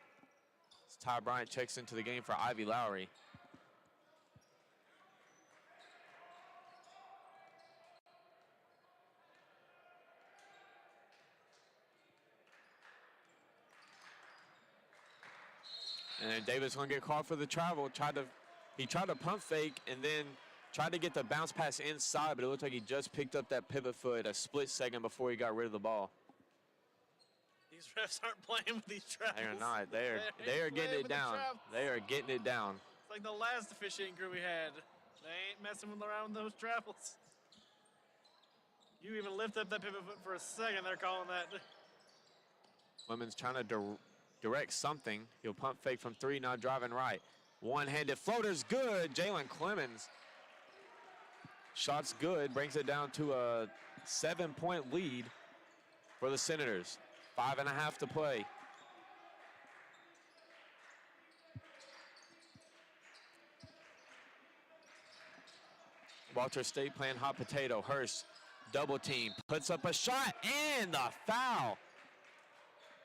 As Ty Bryant checks into the game for Ivy Lowry. And then Davis going to get called for the travel. He tried to pump fake and then tried to get the bounce pass inside, but it looked like he just picked up that pivot foot a split second before he got rid of the ball. These refs aren't playing with these travels. They are not. They are getting it down. They are getting it down. It's like the last officiating crew we had. They ain't messing around with those travels. You even lift up that pivot foot for a second, they're calling that. Clemens trying to direct something. He'll pump fake from 3, now driving right. One-handed floater's good. Jalen Clemens. Shot's good, brings it down to a 7-point lead for the Senators. 5.5 to play. Walters State playing hot potato. Hurst, double team, puts up a shot and the foul.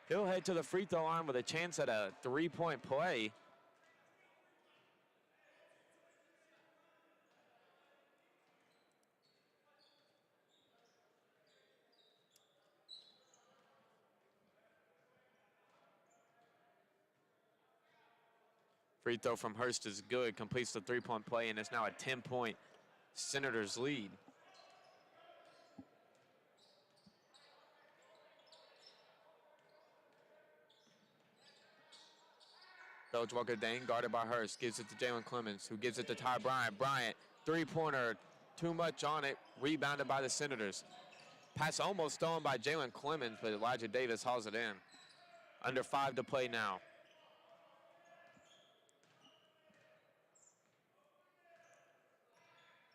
He'll head to the free throw line with a chance at a 3-point play. Free throw from Hurst is good, completes the 3-point play, and it's now a 10-point Senators lead. Belge Walker Dane guarded by Hurst. Gives it to Jalen Clemens, who gives it to Ty Bryant. Bryant, three-pointer, too much on it. Rebounded by the Senators. Pass almost stolen by Jalen Clemens, but Elijah Davis hauls it in. Under 5 to play now.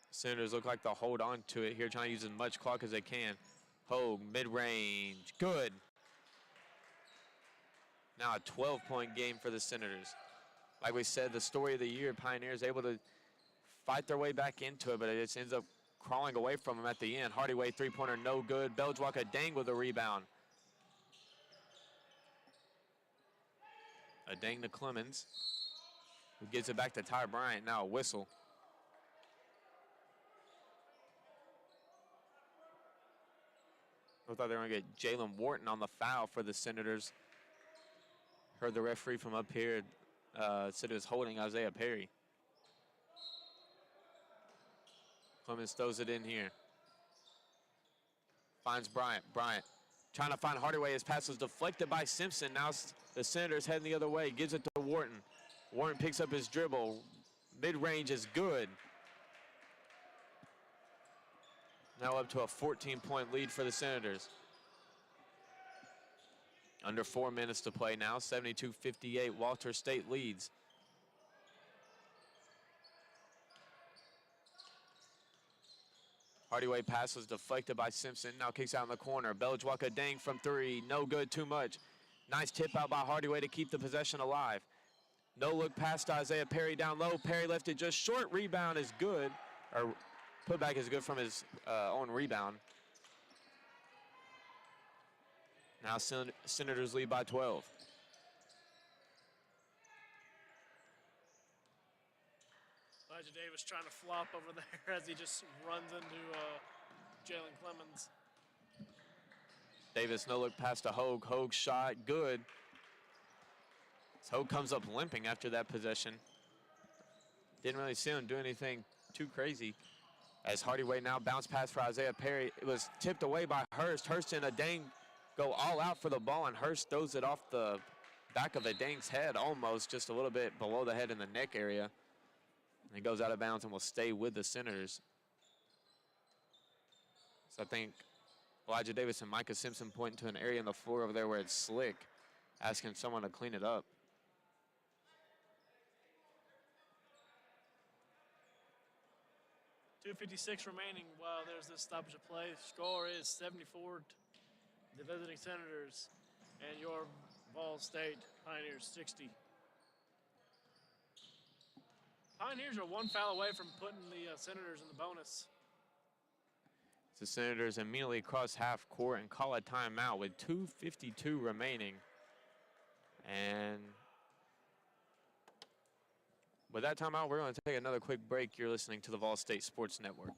Senators look like they'll hold on to it here, trying to use as much clock as they can. Hogue, mid-range, good. Now a 12-point game for the Senators. Like we said, the story of the year, Pioneers able to fight their way back into it, but it just ends up crawling away from them at the end. Hardaway, three-pointer, no good. Belge Walker Dang with a rebound. A Dang to Clemens, who gives it back to Ty Bryant. Now a whistle. I thought they were going to get Jalen Wharton on the foul for the Senators. Heard the referee from up here said it was holding Isaiah Perry. Clemens throws it in here. Finds Bryant. Bryant trying to find Hardaway. His pass was deflected by Simpson. Now the Senators heading the other way. Gives it to Wharton. Wharton picks up his dribble. Mid-range is good. Now up to a 14-point lead for the Senators. Under 4 minutes to play now, 72-58, Walter State leads. Hardaway pass was deflected by Simpson, now kicks out in the corner. Belge Walker Dang from 3, no good, too much. Nice tip out by Hardaway to keep the possession alive. No look pass to Isaiah Perry down low. Perry left it just short, rebound is good, or putback is good from his own rebound. Now Senators lead by 12. Elijah Davis trying to flop over there as he just runs into Jalen Clemens. Davis no look pass to Hogue. Hogue shot good. So Hogue comes up limping after that possession. Didn't really see him do anything too crazy. As Hardaway now bounce pass for Isaiah Perry. It was tipped away by Hurst. Hurst and a Dang go all out for the ball, and Hurst throws it off the back of the Dang's head, almost just a little bit below the head in the neck area. And it goes out of bounds and will stay with the Senators. So I think Elijah Davis and Micah Simpson pointing to an area on the floor over there where it's slick, asking someone to clean it up. .256 remaining while there's this stoppage of play. Score is 74 the visiting Senators, and your VolState Pioneers 60. Pioneers are one foul away from putting the Senators in the bonus. The Senators immediately cross half court and call a timeout with 2:52 remaining. And with that timeout, we're going to take another quick break. You're listening to the VolState Sports Network.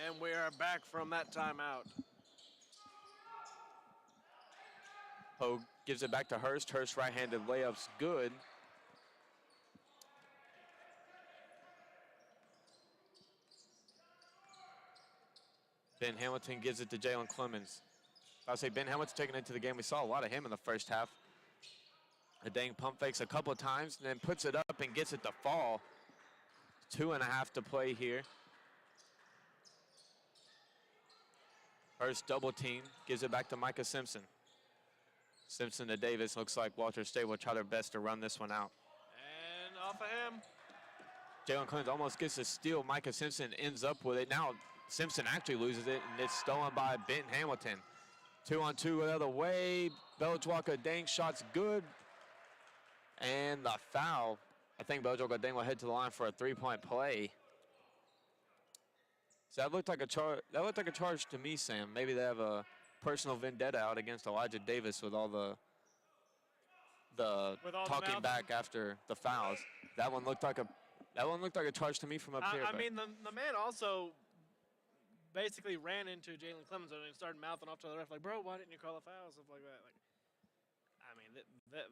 And we are back from that timeout. Hogue gives it back to Hurst. Hurst right-handed layup's good. Ben Hamilton gives it to Jalen Clemens. I'll say Ben Hamilton taking into the game. We saw a lot of him in the first half. A Dang pump fakes a couple times and then puts it up and gets it to fall. 2.5 to play here. Hurst double team, gives it back to Micah Simpson. Simpson to Davis. Looks like Walter State will try their best to run this one out. And off of him. Jalen Clemens almost gets a steal. Micah Simpson ends up with it. Now Simpson actually loses it, and it's stolen by Benton Hamilton. 2-on-2 the other way. Belge Walker Dang shot's good. And the foul. I think Belge Walker Dang will head to the line for a three-point play. So that looked like a charge to me, Sam. Maybe they have a personal vendetta out against Elijah Davis with all the talking back after the fouls. That one looked like a charge to me from up here. I mean, the man also basically ran into Jalen Clemens and started mouthing off to the ref like, "Bro, why didn't you call a foul?" Stuff like that. Like, I mean, that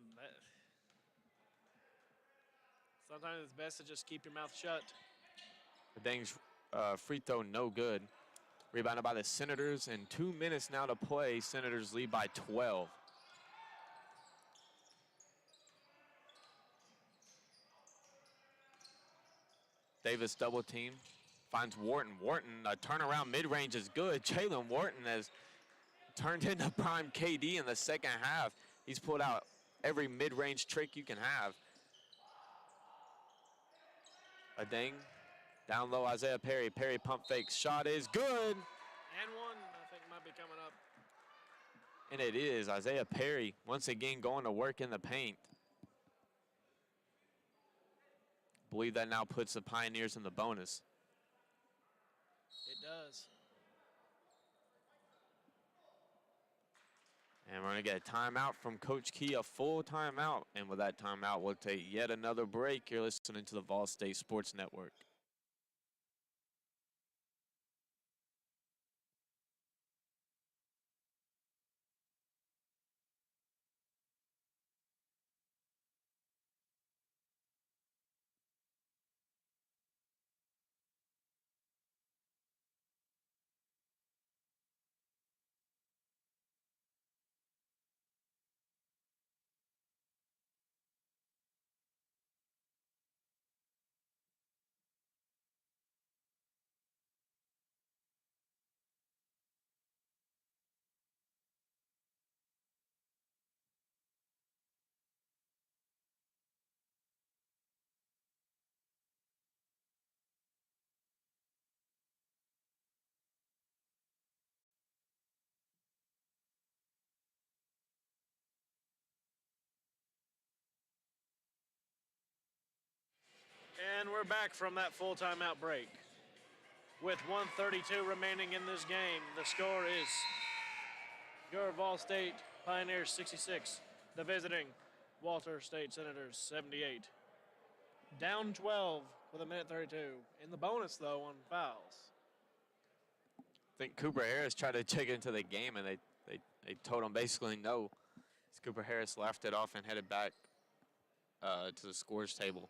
sometimes it's best to just keep your mouth shut. The Dang's free throw no good. Rebounded by the Senators, and 2 minutes now to play. Senators lead by 12. Davis double team, finds Wharton. Wharton, a turnaround mid-range is good. Jalen Wharton has turned into prime KD in the second half. He's pulled out every mid-range trick you can have. A Dang. Down low, Isaiah Perry. Perry pump fake. Shot is good. And one, I think, might be coming up. And it is. Isaiah Perry, once again, going to work in the paint. Believe that now puts the Pioneers in the bonus. It does. And we're going to get a timeout from Coach Key, a full timeout. And with that timeout, we'll take yet another break. You're listening to the VolState Sports Network. And we're back from that full timeout break. With 1:32 remaining in this game, the score is your VolState Pioneers 66, the visiting Walter State Senators 78. Down 12 with 1:32. In the bonus, though, on fouls. I think Cooper Harris tried to check into the game, and they told him basically no. Cooper Harris left it off and headed back to the scores table.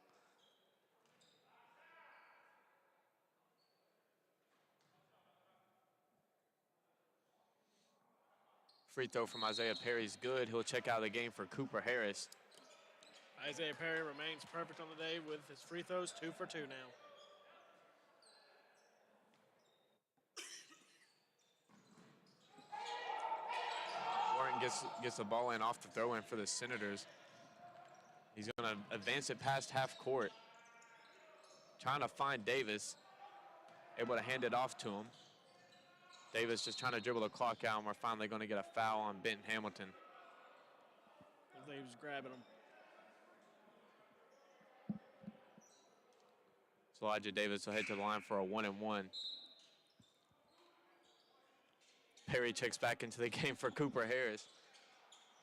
Free throw from Isaiah Perry is good. He'll check out of the game for Cooper Harris. Isaiah Perry remains perfect on the day with his free throws, 2 for 2 now. Warren gets the ball in off the throw-in for the Senators. He's going to advance it past half court. Trying to find Davis. Able to hand it off to him. Davis just trying to dribble the clock out, and we're finally going to get a foul on Benton Hamilton. I think he was grabbing him. So Elijah Davis will head to the line for a 1-and-1. Perry checks back into the game for Cooper Harris.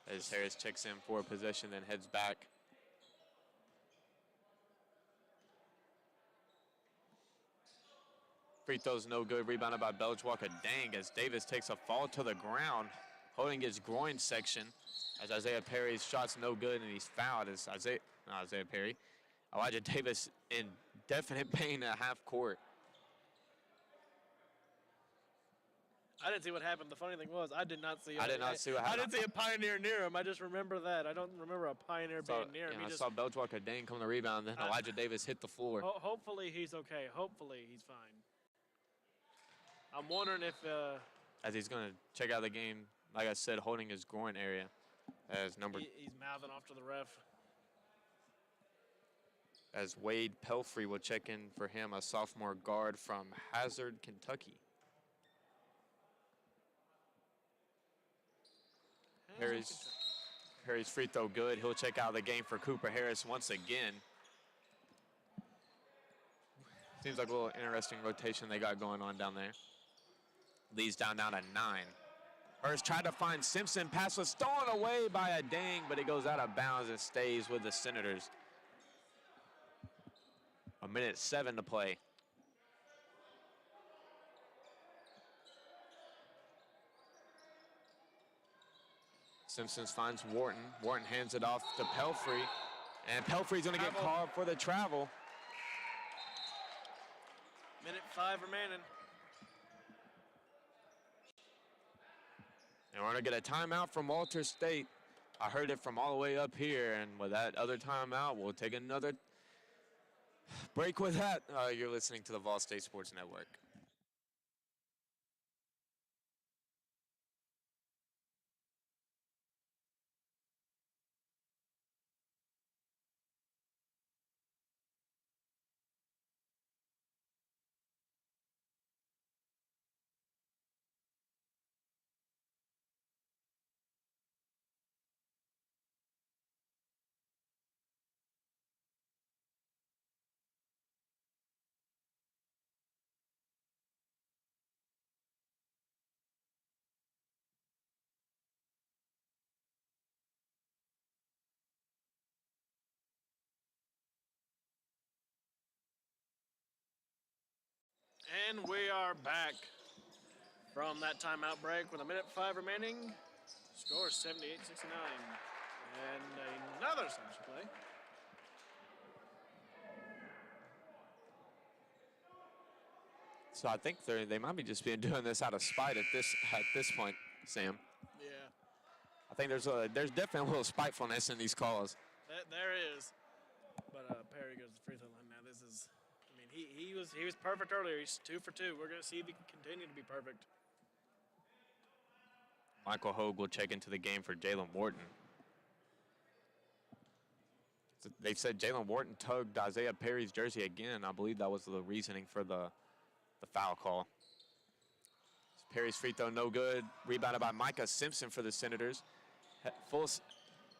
As Harris checks in for a possession, then heads back. Free throw's no good. Rebounded by Belchwalker. Dang, as Davis takes a fall to the ground, holding his groin section. As Isaiah Perry's shot's no good, and he's fouled. As Isaiah Perry. Elijah Davis in definite pain at half court. I didn't see what happened. The funny thing was, I did not see. I did not see what happened. I didn't see a Pioneer near him. I just remember that. I don't remember a Pioneer being near him. I saw Belchwalker Dang come to rebound, then Elijah Davis hit the floor. Hopefully he's okay. Hopefully he's fine. I'm wondering if... as he's going to check out the game, like I said, holding his groin area. As he's mouthing off to the ref. As Wade Pelfrey will check in for him, a sophomore guard from Hazard, Kentucky. Harry's free throw good. He'll check out the game for Cooper Harris once again. Seems like a little interesting rotation they got going on down there. Leads down to 9. Hurst tried to find Simpson. Pass was stolen away by a dang, but it goes out of bounds and stays with the Senators. 1:07 to play. Simpson finds Wharton. Wharton hands it off to Pelfrey. And Pelfrey's going to get called for the travel. 1:05 remaining. And we're going to get a timeout from Walters State. I heard it from all the way up here, and with that other timeout, we'll take another break with that. You're listening to the VolState Sports Network. And we are back from that timeout break with 1:05 remaining. Score 78-69. And another substitute play. So I think they might be just being doing this out of spite at this point, Sam. Yeah. I think there's definitely a little spitefulness in these calls. There is. But Perry goes to the free throw line now. This is, I mean, he was perfect earlier. He's 2 for 2. We're going to see if he can continue to be perfect. Michael Hogue will check into the game for Jalen Wharton. They said Jalen Wharton tugged Isaiah Perry's jersey again. I believe that was the reasoning for the foul call. Perry's free throw no good. Rebounded by Micah Simpson for the Senators. Full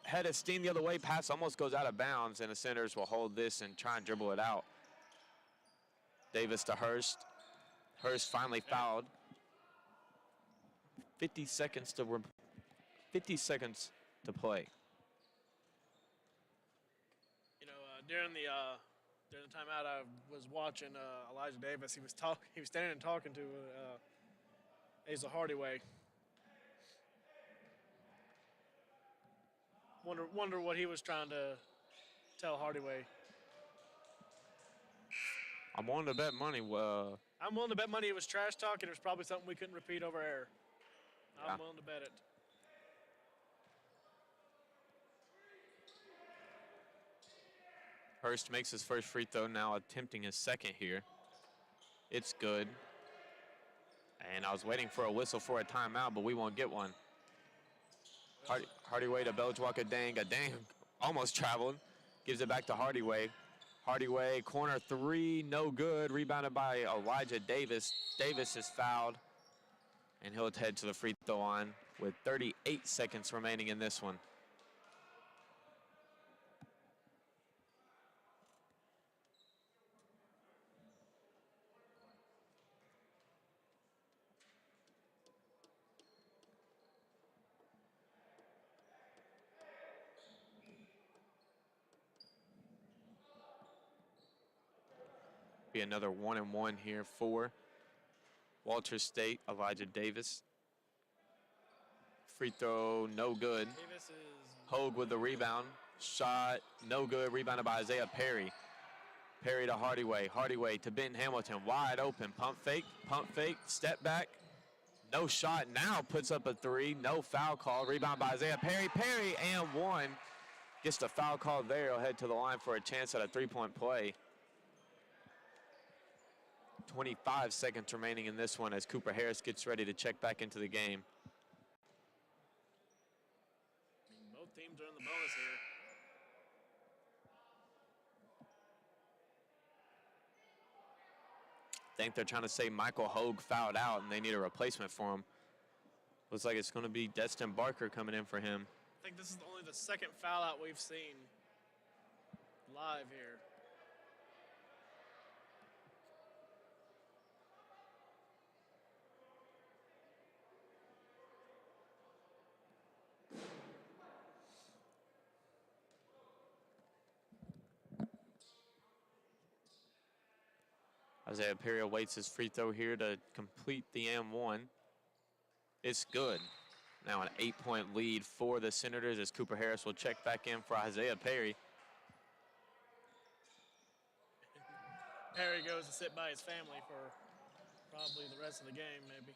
head of steam the other way. Pass almost goes out of bounds, and the Senators will hold this and try and dribble it out. Davis to Hurst. Hurst finally fouled. 50 seconds to play. You know, during the timeout, I was watching Elijah Davis. He was standing and talking to Asa Hardaway. Wonder what he was trying to tell Hardaway. I'm willing to bet money. I'm willing to bet money it was trash talk, and it was probably something we couldn't repeat over air. I'm willing to bet it. Hurst makes his first free throw, now attempting his second here. It's good. And I was waiting for a whistle for a timeout, but we won't get one. Hardaway to Belgewalk. A dang almost traveled. Gives it back to Hardaway. Hardaway, corner three, no good. Rebounded by Elijah Davis. Davis is fouled. And he'll head to the free throw line with 38 seconds remaining in this one. Be another 1-and-1 here for Walters State. Elijah Davis. Free throw, no good. Hogue with the rebound. Shot, no good. Rebounded by Isaiah Perry. Perry to Hardaway. Hardaway to Ben Hamilton. Wide open. Pump fake, step back. No shot. Now puts up a three. No foul call. Rebound by Isaiah Perry. Perry and one. Gets the foul call there. He'll head to the line for a chance at a three-point play. 25 seconds remaining in this one as Cooper Harris gets ready to check back into the game. Both teams are in the bonus here. I think they're trying to say Michael Hogue fouled out and they need a replacement for him. Looks like it's going to be Destin Barker coming in for him. I think this is only the second foul out we've seen live here. Isaiah Perry awaits his free throw here to complete the M1. It's good. Now an 8-point lead for the Senators as Cooper Harris will check back in for Isaiah Perry. Perry goes to sit by his family for probably the rest of the game, maybe.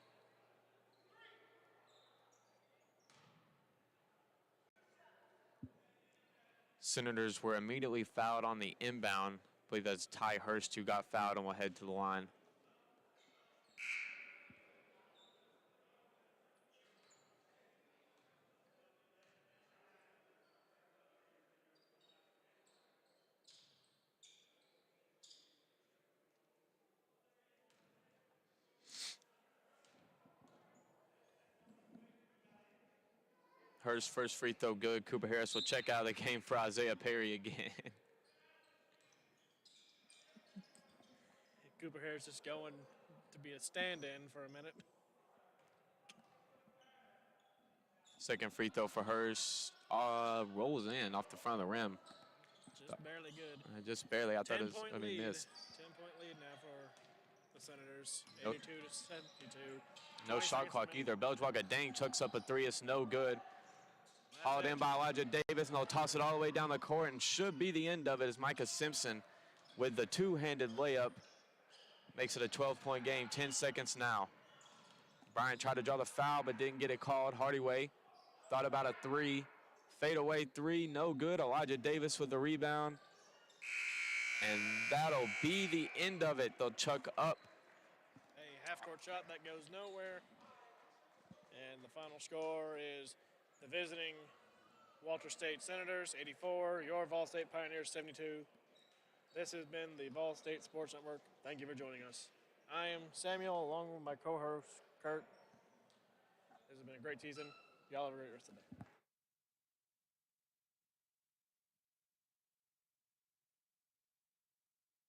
Senators were immediately fouled on the inbound. I believe that's Ty Hurst who got fouled and will head to the line. Hurst first free throw good. Cooper Harris will check out of the game for Isaiah Perry again. Cooper Harris is going to be a stand-in for a minute. Second free throw for Hurst. Rolls in off the front of the rim. Just barely good. Just barely. I thought it was going to be missed. 10-point lead now for the Senators. 82 to 72. No shot clock either. Beljwaga Dang chucks up a three. It's no good. Hauled in by Elijah Davis, and they'll toss it all the way down the court, and should be the end of it as Micah Simpson with the two-handed layup makes it a 12-point game. 10 seconds now. Bryant tried to draw the foul but didn't get it called. Hardyway thought about a three. Fadeaway three, no good. Elijah Davis with the rebound. And that'll be the end of it. They'll chuck up. A half-court shot that goes nowhere. And the final score is the visiting Walter State Senators, 84. Your VolState Pioneers, 72. This has been the VolState Sports Network. Thank you for joining us. I am Samuel, along with my co-host, Kurt. This has been a great season. Y'all have a great rest of the day.